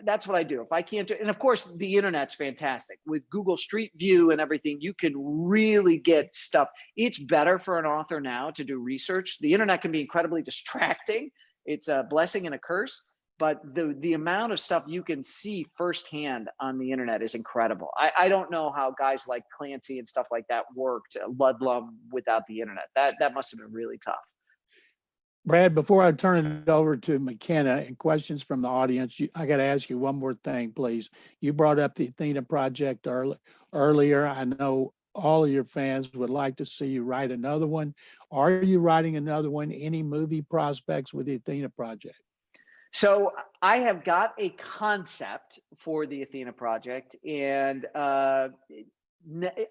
that's what I do. If I can't do, and of course the internet's fantastic with Google Street View and everything. You can really get stuff. It's better for an author now to do research. The internet can be incredibly distracting. It's a blessing and a curse, but the amount of stuff you can see firsthand on the internet is incredible. I don't know how guys like Clancy and stuff like that worked, Ludlum, without the internet. That must have been really tough. Brad, before I turn it over to McKenna and questions from the audience, I got to ask you one more thing, please. You brought up the Athena project earlier. I know all of your fans would like to see you write another one. Are you writing another one? Any movie prospects with the Athena project? So I have got a concept for the Athena project, and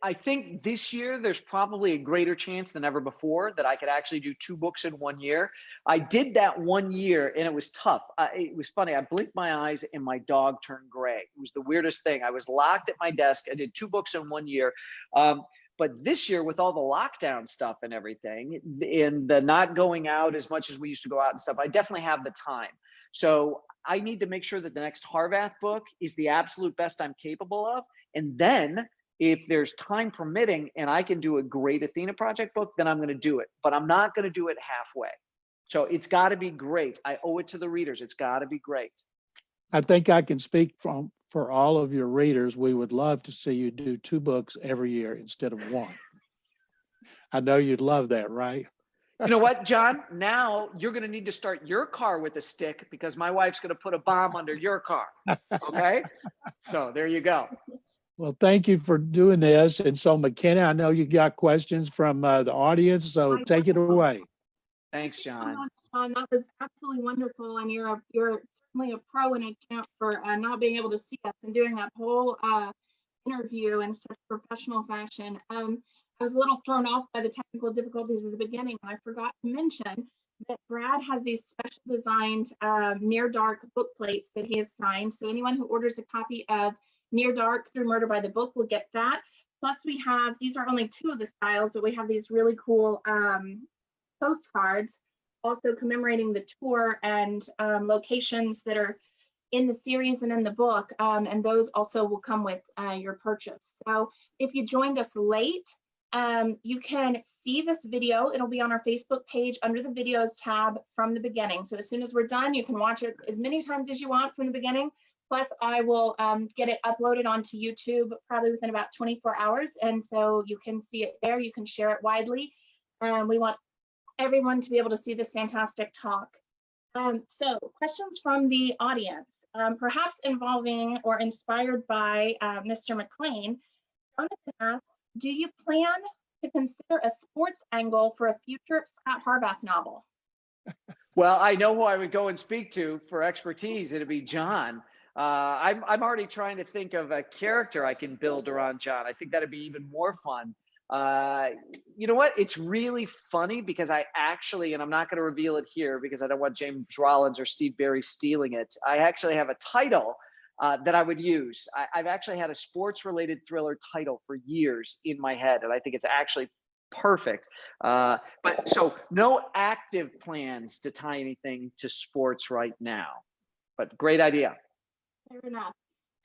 I think this year there's probably a greater chance than ever before that I could actually do 2 books in 1 year. I did that 1 year and it was tough. It was funny. I blinked my eyes and my dog turned gray. It was the weirdest thing. I was locked at my desk. I did 2 books in 1 year. But this year, with all the lockdown stuff and everything, and the not going out as much as we used to go out and stuff, I definitely have the time. So I need to make sure that the next Harvath book is the absolute best I'm capable of. And then if there's time permitting and I can do a great Athena project book, then I'm going to do it. But I'm not going to do it halfway. So it's got to be great. I owe it to the readers. It's got to be great. I think I can speak for all of your readers. We would love to see you do 2 books every year instead of 1. I know you'd love that, right? You know what, John? Now you're going to need to start your car with a stick because my wife's going to put a bomb under your car. Okay? So there you go. Well, thank you for doing this. And so, McKenna, I know you got questions from the audience, so take it away. Thanks, John. John, that was absolutely wonderful, and you're certainly a pro and a champ for not being able to see us and doing that whole interview in such professional fashion. I was a little thrown off by the technical difficulties at the beginning, and I forgot to mention that Brad has these special designed Near Dark book plates that he has signed. So anyone who orders a copy of Near Dark Through Murder by the Book will get that. Plus we have, these are only 2 of the styles, but we have these really cool postcards also commemorating the tour and locations that are in the series and in the book. And those also will come with your purchase. So if you joined us late, you can see this video. It'll be on our Facebook page under the videos tab from the beginning. So as soon as we're done, you can watch it as many times as you want from the beginning. Plus, I will get it uploaded onto YouTube probably within about 24 hours. And so you can see it there. You can share it widely. We want everyone to be able to see this fantastic talk. So questions from the audience, perhaps involving or inspired by Mr. McClain. Jonathan asks, do you plan to consider a sports angle for a future Scott Harvath novel? Well, I know who I would go and speak to for expertise. It'd be John. I'm already trying to think of a character I can build around John. I think that'd be even more fun. You know what? It's really funny because I actually, and I'm not going to reveal it here because I don't want James Rollins or Steve Barry stealing it. I actually have a title that I would use. I've actually had a sports-related thriller title for years in my head, and I think it's actually perfect. But so no active plans to tie anything to sports right now, but great idea. Fair enough.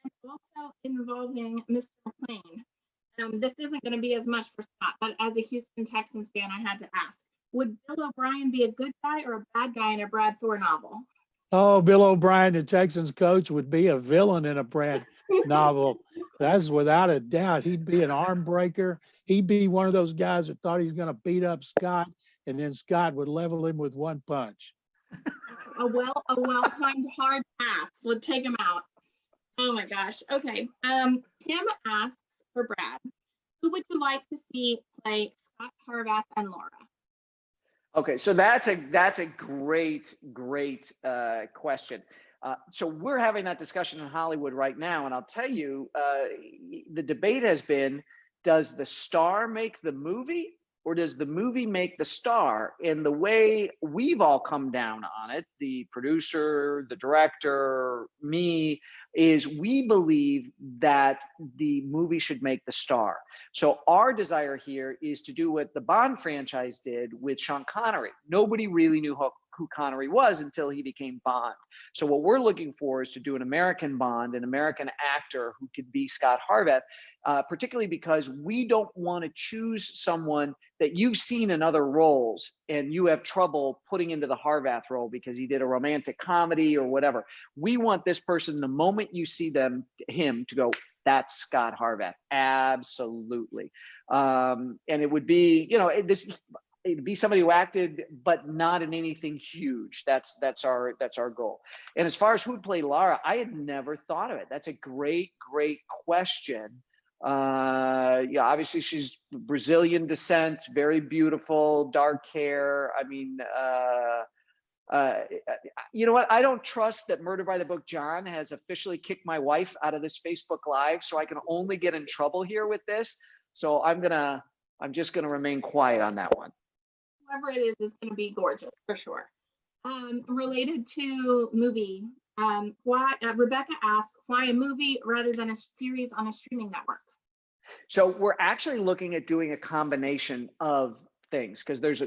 And also involving Mr. McClain. This isn't going to be as much for Scott, but as a Houston Texans fan, I had to ask, would Bill O'Brien be a good guy or a bad guy in a Brad Thor novel? Oh, Bill O'Brien, the Texans coach, would be a villain in a Brad novel. That's without a doubt. He'd be an arm breaker. He'd be one of those guys that thought he was going to beat up Scott, and then Scott would level him with 1 punch. A well-timed hard pass would take him out. Oh my gosh. Okay. Tim asks for Brad, who would you like to see play Scott Harvath and Laura? Okay, so that's a great question. So we're having that discussion in Hollywood right now, and I'll tell you, the debate has been: does the star make the movie, or does the movie make the star? And the way we've all come down on it, the producer, the director, me, is we believe that the movie should make the star. So our desire here is to do what the Bond franchise did with Sean Connery. Nobody really knew who Connery was until he became Bond. So what we're looking for is to do an American Bond, an American actor who could be Scott Harvath, particularly because we don't want to choose someone that you've seen in other roles and you have trouble putting into the Harvath role because he did a romantic comedy or whatever. We want this person, the moment you see him to go, that's Scott Harvath. Absolutely. And it would be, it'd be somebody who acted, but not in anything huge. That's our goal. And as far as who'd play Lara, I had never thought of it. That's a great question. Obviously she's Brazilian descent, very beautiful, dark hair. I mean, you know what? I don't trust that Murder by the Book John has officially kicked my wife out of this Facebook Live, so I can only get in trouble here with this. So I'm just gonna remain quiet on that one. Whoever it is gonna be gorgeous for sure. Related to movie, why Rebecca asked, why a movie rather than a series on a streaming network? So we're actually looking at doing a combination of things because there's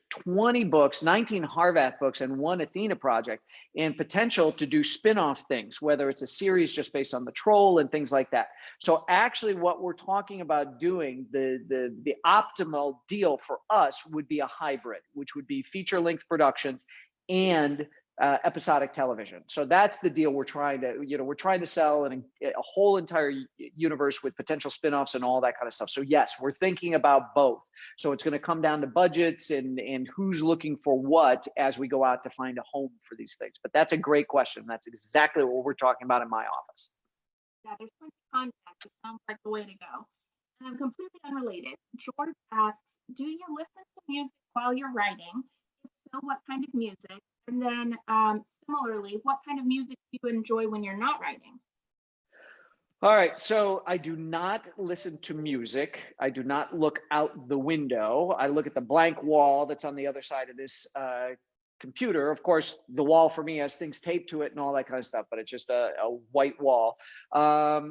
20 books, 19 Harvath books, and 1 Athena project, and potential to do spin-off things, whether it's a series just based on the Troll and things like that. So actually what we're talking about doing, the optimal deal for us would be a hybrid, which would be feature-length productions and episodic television. So that's the deal we're trying to sell a whole entire universe with potential spinoffs and all that kind of stuff. So yes, we're thinking about both. So it's going to come down to budgets and who's looking for what as we go out to find a home for these things. But that's a great question. That's exactly what we're talking about in my office. Yeah, there's plenty of content. It sounds like the way to go. And completely unrelated, George asks, do you listen to music while you're writing? If so, what kind of music? And then similarly, what kind of music do you enjoy when you're not writing? All right, so I do not listen to music. I do not look out the window. I look at the blank wall that's on the other side of this computer. Of course, the wall for me has things taped to it and all that kind of stuff, but it's just a white wall. I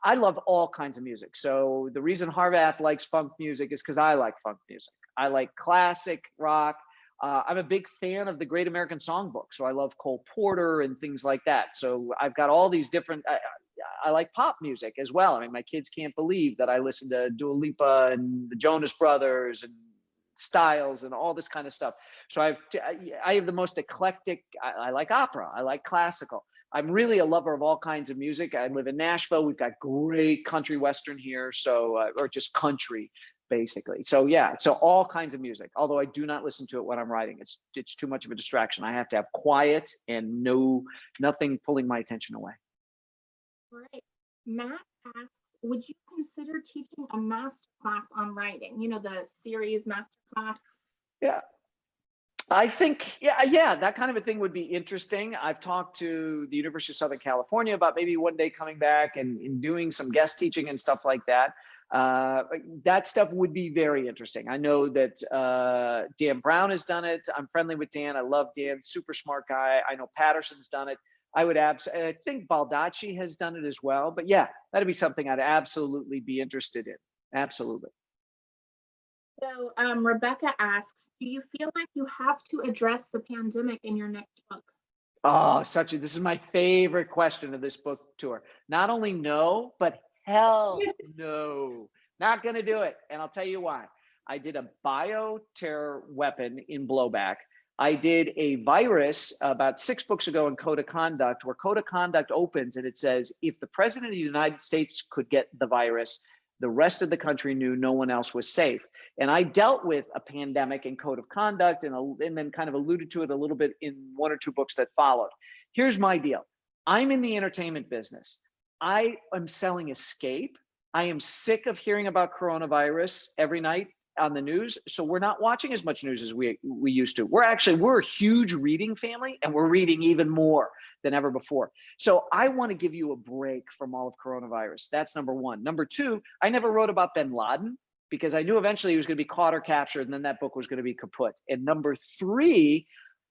love all kinds of music. So the reason Harvath likes funk music is because I like funk music. I like classic rock. I'm a big fan of the Great American Songbook, so I love Cole Porter and things like that. So I've got all these different, I like pop music as well. I mean, my kids can't believe that I listen to Dua Lipa and the Jonas Brothers and Styles and all this kind of stuff. So I have the most eclectic, I like opera, I like classical. I'm really a lover of all kinds of music. I live in Nashville. We've got great country western here, so or just country, basically. So yeah, so all kinds of music. Although I do not listen to it when I'm writing. It's too much of a distraction. I have to have quiet and nothing pulling my attention away. All right. Matt asks, would you consider teaching a master class on writing? You know, the series master class? Yeah. I think, yeah, that kind of a thing would be interesting. I've talked to the University of Southern California about maybe one day coming back and doing some guest teaching and stuff like that. That stuff would be very interesting. I know that Dan Brown has done it. I'm friendly with Dan. I love Dan, super smart guy. I know Patterson's done it. I think Baldacci has done it as well. But yeah, that'd be something I'd absolutely be interested in. Absolutely. So Rebecca asks, do you feel like you have to address the pandemic in your next book? Oh, this is my favorite question of this book tour. Not only no, but hell no, not going to do it. And I'll tell you why. I did a bioterror weapon in Blowback. I did a virus about 6 books ago in Code of Conduct, where Code of Conduct opens and it says, if the president of the United States could get the virus, the rest of the country knew no one else was safe. And I dealt with a pandemic in Code of Conduct and then kind of alluded to it a little bit in 1 or 2 books that followed. Here's my deal. I'm in the entertainment business. I am selling escape. I am sick of hearing about coronavirus every night on the news. So we're not watching as much news as we used to. We're a huge reading family, and we're reading even more than ever before. So I want to give you a break from all of coronavirus. That's number one. Number two, I never wrote about bin Laden because I knew eventually he was going to be caught or captured, and then that book was going to be kaput. And number three,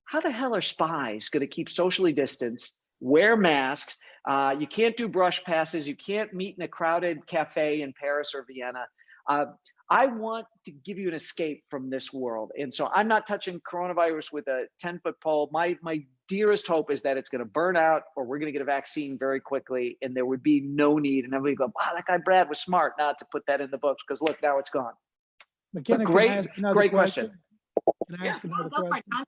how the hell are spies going to keep socially distanced, wear masks? You can't do brush passes. You can't meet in a crowded cafe in Paris or Vienna. I want to give you an escape from this world. And so I'm not touching coronavirus with a 10-foot pole. My dearest hope is that it's going to burn out, or we're going to get a vaccine very quickly, and there would be no need. And everybody go, wow, that guy Brad was smart not to put that in the books, because look, now it's gone. McKenna, But can I ask another great question. Can I ask another Go for it, question? John.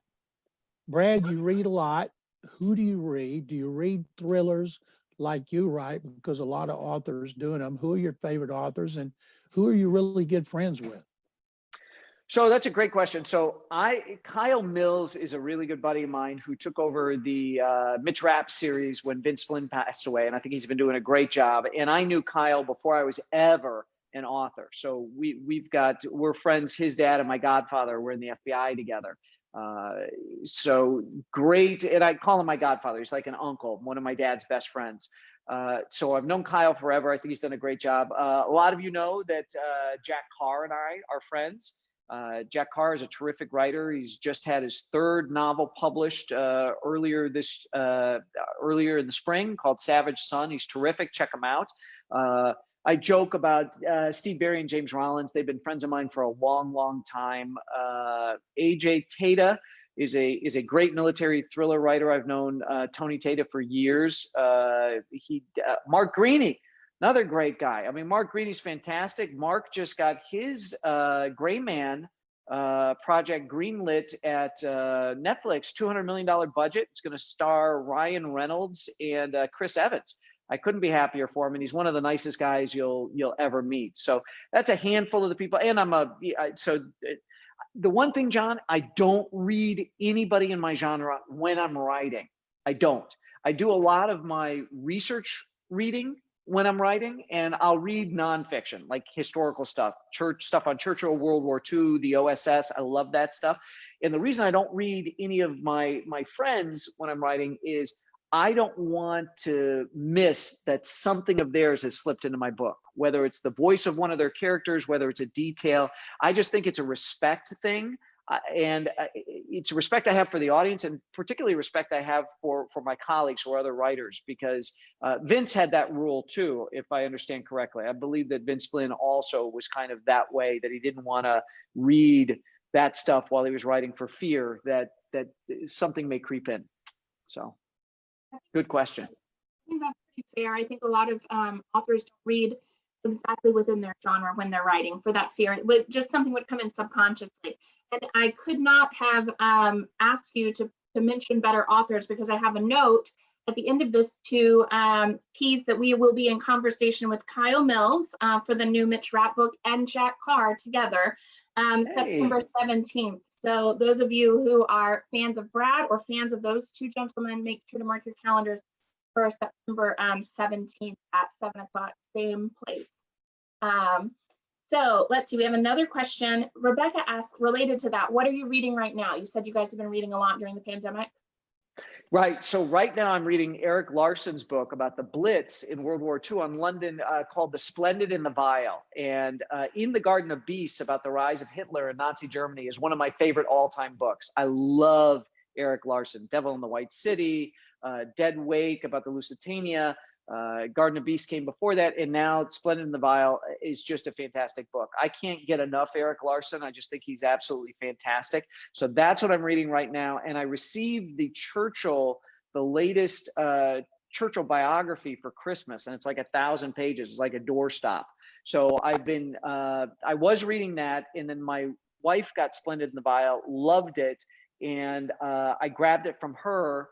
Brad, you read a lot. Who do you read? Do you read thrillers like you write? Because a lot of authors doing them. Who are your favorite authors, and who are you really good friends with? So that's a great question. So Kyle Mills is a really good buddy of mine who took over the Mitch Rapp series when Vince Flynn passed away. And I think he's been doing a great job. And I knew Kyle before I was ever an author. So we're friends. His dad and my godfather were in the FBI together. So great. And I call him my godfather. He's like an uncle, one of my dad's best friends. So I've known Kyle forever. I think he's done a great job. A lot of you know that Jack Carr and I are friends. Jack Carr is a terrific writer. He's just had his third novel published earlier in the spring, called Savage Son. He's terrific. Check him out. I joke about Steve Berry and James Rollins. They've been friends of mine for a long, long time. AJ Tata is a great military thriller writer. I've known Tony Tata for years. Mark Greaney, another great guy. I mean, Mark Greeny's fantastic. Mark just got his Gray Man project greenlit at Netflix, $200 million budget. It's going to star Ryan Reynolds and Chris Evans. I couldn't be happier for him, and he's one of the nicest guys you'll ever meet. So that's a handful of the people. And the one thing, John, I don't read anybody in my genre when I'm writing. I don't. I do a lot of my research reading when I'm writing, and I'll read nonfiction, like historical stuff, stuff on Churchill, World War II, the OSS. I love that stuff. And the reason I don't read any of my friends when I'm writing is I don't want to miss that something of theirs has slipped into my book, whether it's the voice of one of their characters, whether it's a detail. I just think it's a respect thing. And it's respect I have for the audience, and particularly respect I have for my colleagues who are other writers, because Vince had that rule too, if I understand correctly. I believe that Vince Flynn also was kind of that way, that he didn't want to read that stuff while he was writing for fear that something may creep in. So good question. I think that's pretty fair. I think a lot of authors don't read exactly within their genre when they're writing for that fear. But just something would come in subconsciously. And I could not have asked you to mention better authors, because I have a note at the end of this to tease that we will be in conversation with Kyle Mills for the new Mitch Rapp book, and Jack Carr together September 17th. So those of you who are fans of Brad or fans of those two gentlemen, make sure to mark your calendars for September 17th at 7 o'clock, same place. So let's see, we have another question. Rebecca asked, related to that, what are you reading right now? You said you guys have been reading a lot during the pandemic. Right. So right now I'm reading Eric Larson's book about the Blitz in World War II on London, called The Splendid and the Vile. And In the Garden of Beasts, about the rise of Hitler and Nazi Germany, is one of my favorite all-time books. I love Eric Larson. Devil in the White City, Dead Wake about the Lusitania, Garden of Beasts came before that, and now Splendid and the Vile is just a fantastic book. I can't get enough Eric Larson. I just think he's absolutely fantastic. So that's what I'm reading right now. And I received the latest Churchill biography for Christmas, and it's like 1,000 pages. It's like a doorstop. So I was reading that, and then my wife got Splendid and the Vile, loved it, and I grabbed it from her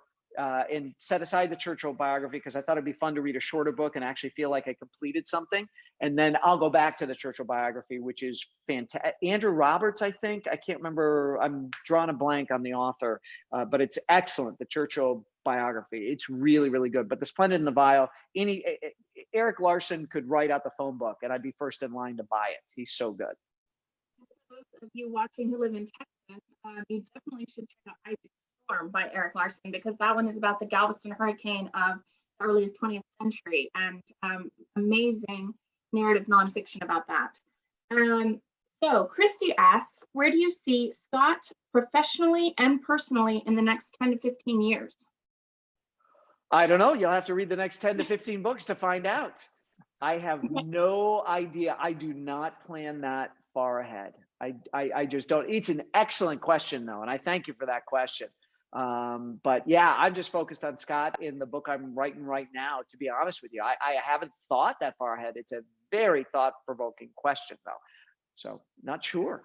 and set aside the Churchill biography because I thought it'd be fun to read a shorter book and actually feel like I completed something. And then I'll go back to the Churchill biography, which is fantastic. Andrew Roberts, I think. I can't remember. I'm drawing a blank on the author, but it's excellent, the Churchill biography. It's really, really good. But the Splendid and the Vile, Eric Larson could write out the phone book and I'd be first in line to buy it. He's so good. For those of you watching who live in Texas, you definitely should check out Isaac Storm by Eric Larson, because that one is about the Galveston hurricane of the early 20th century, and amazing narrative nonfiction about that. So Christy asks, where do you see Scott professionally and personally in the next 10 to 15 years? I don't know. You'll have to read the next 10 to 15 books to find out. I have no idea. I do not plan that far ahead. I just don't. It's an excellent question though, and I thank you for that question. But yeah, I'm just focused on Scott in the book I'm writing right now, to be honest with you. I haven't thought that far ahead. It's a very thought-provoking question though. So not sure.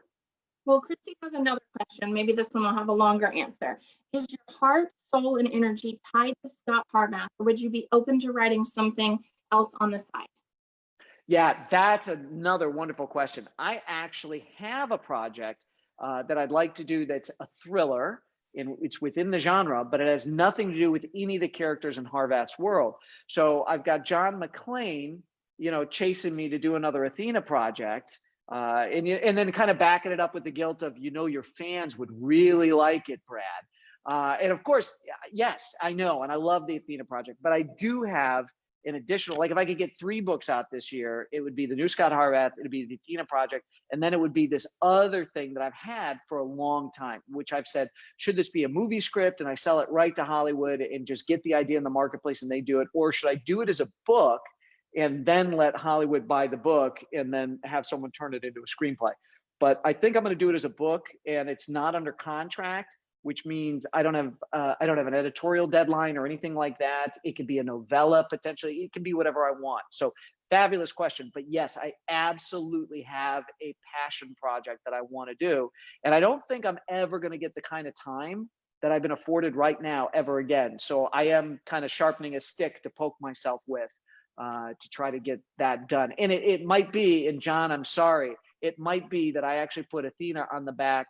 Well, Christy has another question. Maybe this one will have a longer answer. Is your heart, soul, and energy tied to Scott Harvath, or would you be open to writing something else on the side? Yeah, that's another wonderful question. I actually have a project that I'd like to do that's a thriller, and it's within the genre, but it has nothing to do with any of the characters in Harvath's world. So I've got John McClain, chasing me to do another Athena project, and then kind of backing it up with the guilt of, your fans would really like it, Brad. And of course, yes, I know, and I love the Athena project, but I do have an additional, like if I could get 3 books out this year, it would be the new Scott Harvath, it would be the Athena project, and then it would be this other thing that I've had for a long time, which I've said, should this be a movie script and I sell it right to Hollywood and just get the idea in the marketplace and they do it, or should I do it as a book and then let Hollywood buy the book and then have someone turn it into a screenplay? But I think I'm going to do it as a book, and it's not under contract, which means I don't have an editorial deadline or anything like that. It could be a novella potentially. It can be whatever I want. So fabulous question. But yes, I absolutely have a passion project that I want to do. And I don't think I'm ever going to get the kind of time that I've been afforded right now ever again. So I am kind of sharpening a stick to poke myself with to try to get that done. And it might be, and John, I'm sorry, it might be that I actually put Athena on the back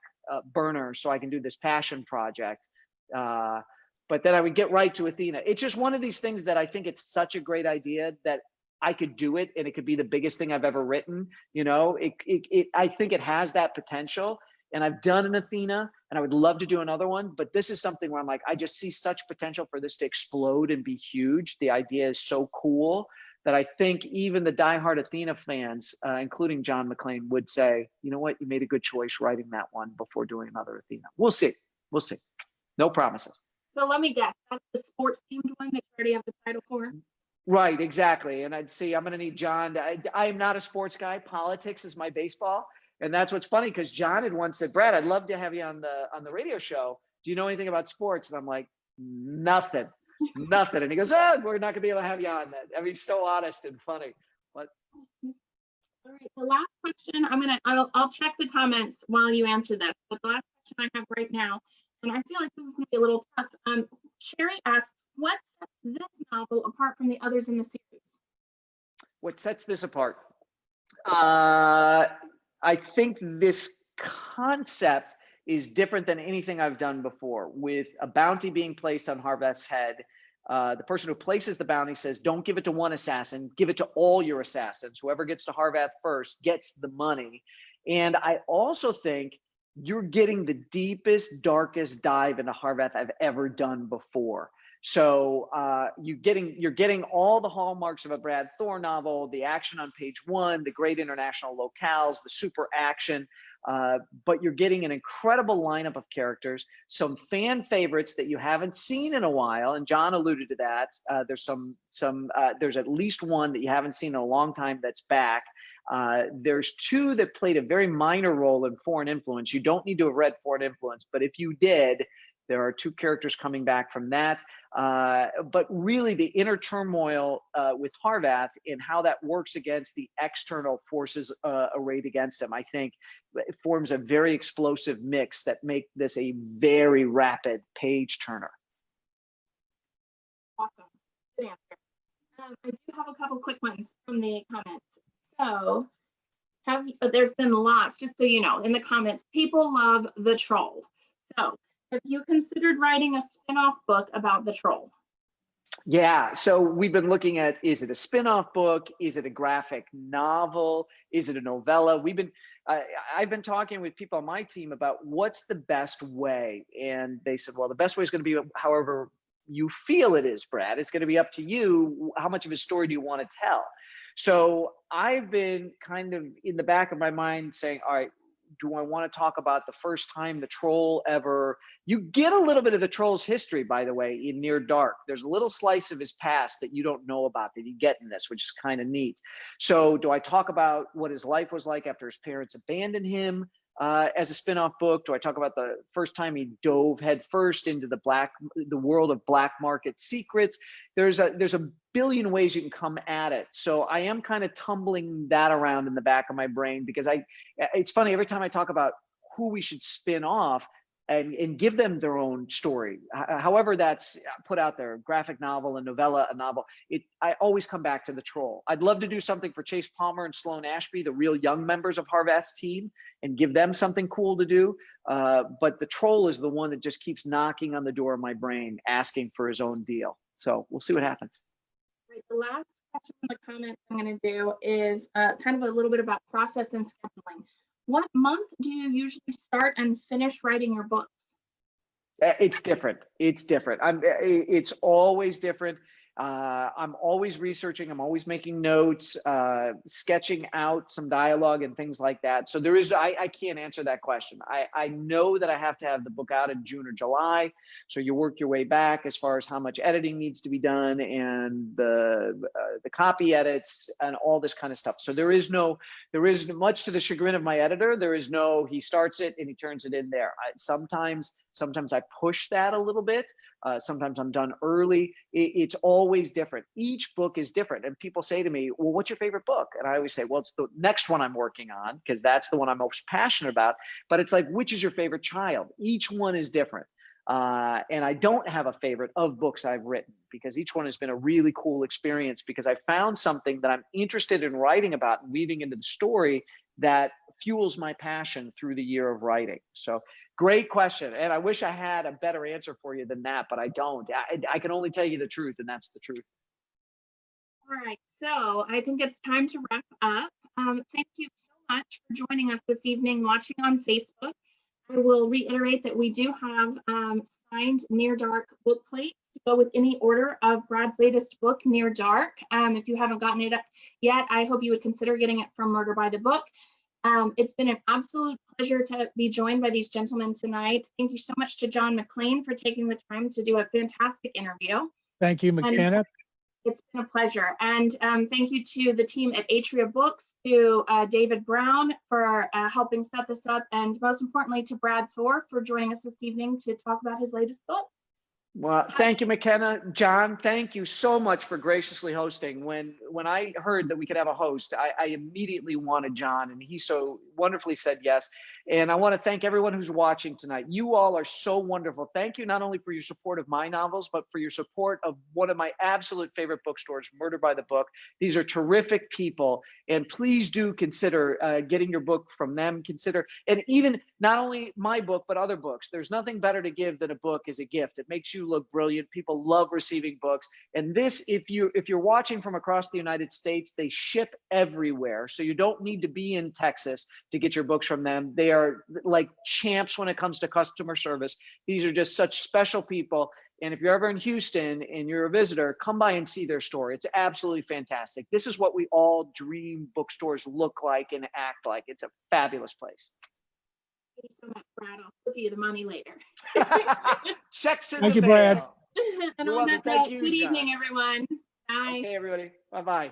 burner so I can do this passion project. But then I would get right to Athena. It's just one of these things that I think it's such a great idea that I could do it, and it could be the biggest thing I've ever written. I think it has that potential, and I've done an Athena, and I would love to do another one. But this is something where I'm like, I just see such potential for this to explode and be huge. The idea is so cool that I think even the diehard Athena fans, including John McClain, would say, you know what, you made a good choice writing that one before doing another Athena. We'll see. We'll see. No promises. So let me guess, that's the sports themed one that you already have the title for? Right, exactly. And I'd see, I'm going to need John. I'm not a sports guy. Politics is my baseball. And that's what's funny, because John had once said, Brad, I'd love to have you on the radio show. Do you know anything about sports? And I'm like, nothing. And he goes, we're not gonna be able to have you on that. I mean, so honest and funny. But all right, the last question, I'll check the comments while you answer this, but the last question I have right now, and I feel like this is gonna be a little tough. Sherry asks, what sets this novel apart from the others in the series? What sets this apart? I think this concept is different than anything I've done before. With a bounty being placed on Harvath's head, the person who places the bounty says, don't give it to one assassin, give it to all your assassins. Whoever gets to Harvath first gets the money. And I also think you're getting the deepest, darkest dive into Harvath I've ever done before. So you're getting all the hallmarks of a Brad Thor novel, the action on page 1, the great international locales, the super action, but you're getting an incredible lineup of characters, some fan favorites that you haven't seen in a while, and John alluded to that. There's at least one that you haven't seen in a long time that's back. There's 2 that played a very minor role in Foreign Influence. You don't need to have read Foreign Influence, but if you did, there are 2 characters coming back from that. But really the inner turmoil with Harvath and how that works against the external forces arrayed against him, I think it forms a very explosive mix that make this a very rapid page turner. Awesome. Good answer. I do have a couple quick ones from the comments. So there's been lots, just so you know, in the comments, people love the troll. So have you considered writing a spin-off book about the troll? Yeah, so we've been looking at, is it a spin-off book? Is it a graphic novel? Is it a novella? I've been talking with people on my team about what's the best way. And they said, well, the best way is going to be however you feel it is, Brad. It's going to be up to you. How much of a story do you want to tell? So I've been kind of in the back of my mind saying, all right, Do I want to talk about the first time the troll ever? You get a little bit of the troll's history, by the way, in Near Dark. There's a little slice of his past that you don't know about that you get in this, which is kind of neat. So do I talk about what his life was like after his parents abandoned him as a spin-off book? Do I talk about the first time he dove headfirst into the world of black market secrets? There's a billion ways you can come at it. So I am kind of tumbling that around in the back of my brain, because it's funny, every time I talk about who we should spin off and give them their own story, however that's put out there, graphic novel, a novella, a novel, I always come back to the troll. I'd love to do something for Chase Palmer and Sloan Ashby, the real young members of Harvest's team, and give them something cool to do. But the troll is the one that just keeps knocking on the door of my brain, asking for his own deal. So we'll see what happens. Right, the last question in the comment I'm going to do is kind of a little bit about process and scheduling. What month do you usually start and finish writing your books? It's different. It's different. It's always different. I'm always researching. I'm always making notes, sketching out some dialogue and things like that. So I can't answer that question. I know that I have to have the book out in June or July. So you work your way back as far as how much editing needs to be done and the copy edits and all this kind of stuff. So there is much to the chagrin of my editor. He starts it and he turns it in there. Sometimes I push that a little bit. Sometimes I'm done early. It's always different. Each book is different. And people say to me, well, what's your favorite book? And I always say, well, it's the next one I'm working on, because that's the one I'm most passionate about. But it's like, which is your favorite child? Each one is different. And I don't have a favorite of books I've written, because each one has been a really cool experience, because I found something that I'm interested in writing about and weaving into the story that fuels my passion through the year of writing. So great question. And I wish I had a better answer for you than that, but I don't. I can only tell you the truth, and that's the truth. All right, so I think it's time to wrap up. Thank you so much for joining us this evening, watching on Facebook. I will reiterate that we do have signed Near Dark book plates to go with any order of Brad's latest book, Near Dark. If you haven't gotten it yet, I hope you would consider getting it from Murder by the Book. It's been an absolute pleasure to be joined by these gentlemen tonight. Thank you so much to John McClain for taking the time to do a fantastic interview. Thank you, McKenna. It's been a pleasure. And thank you to the team at Atria Books, to David Brown for helping set this up, and most importantly to Brad Thor for joining us this evening to talk about his latest book. Well, thank you, McKenna. John, thank you so much for graciously hosting. When I heard that we could have a host, I immediately wanted John, and he so wonderfully said yes. And I want to thank everyone who's watching tonight. You all are so wonderful. Thank you not only for your support of my novels, but for your support of one of my absolute favorite bookstores, Murder by the Book. These are terrific people, and please do consider getting your book from them. And even not only my book, but other books. There's nothing better to give than a book as a gift. It makes you look brilliant. People love receiving books. And this, if you're watching from across the United States, they ship everywhere. So you don't need to be in Texas to get your books from them. They are like champs when it comes to customer service. These are just such special people. And if you're ever in Houston and you're a visitor, come by and see their store. It's absolutely fantastic. This is what we all dream bookstores look like and act like. It's a fabulous place. Thank you so much, Brad. I'll flip you the money later. Checks in Thank the you, mail. Brad. And You're on welcome. that Thank note, you, good John. evening, everyone. Bye. Okay, everybody. Bye-bye.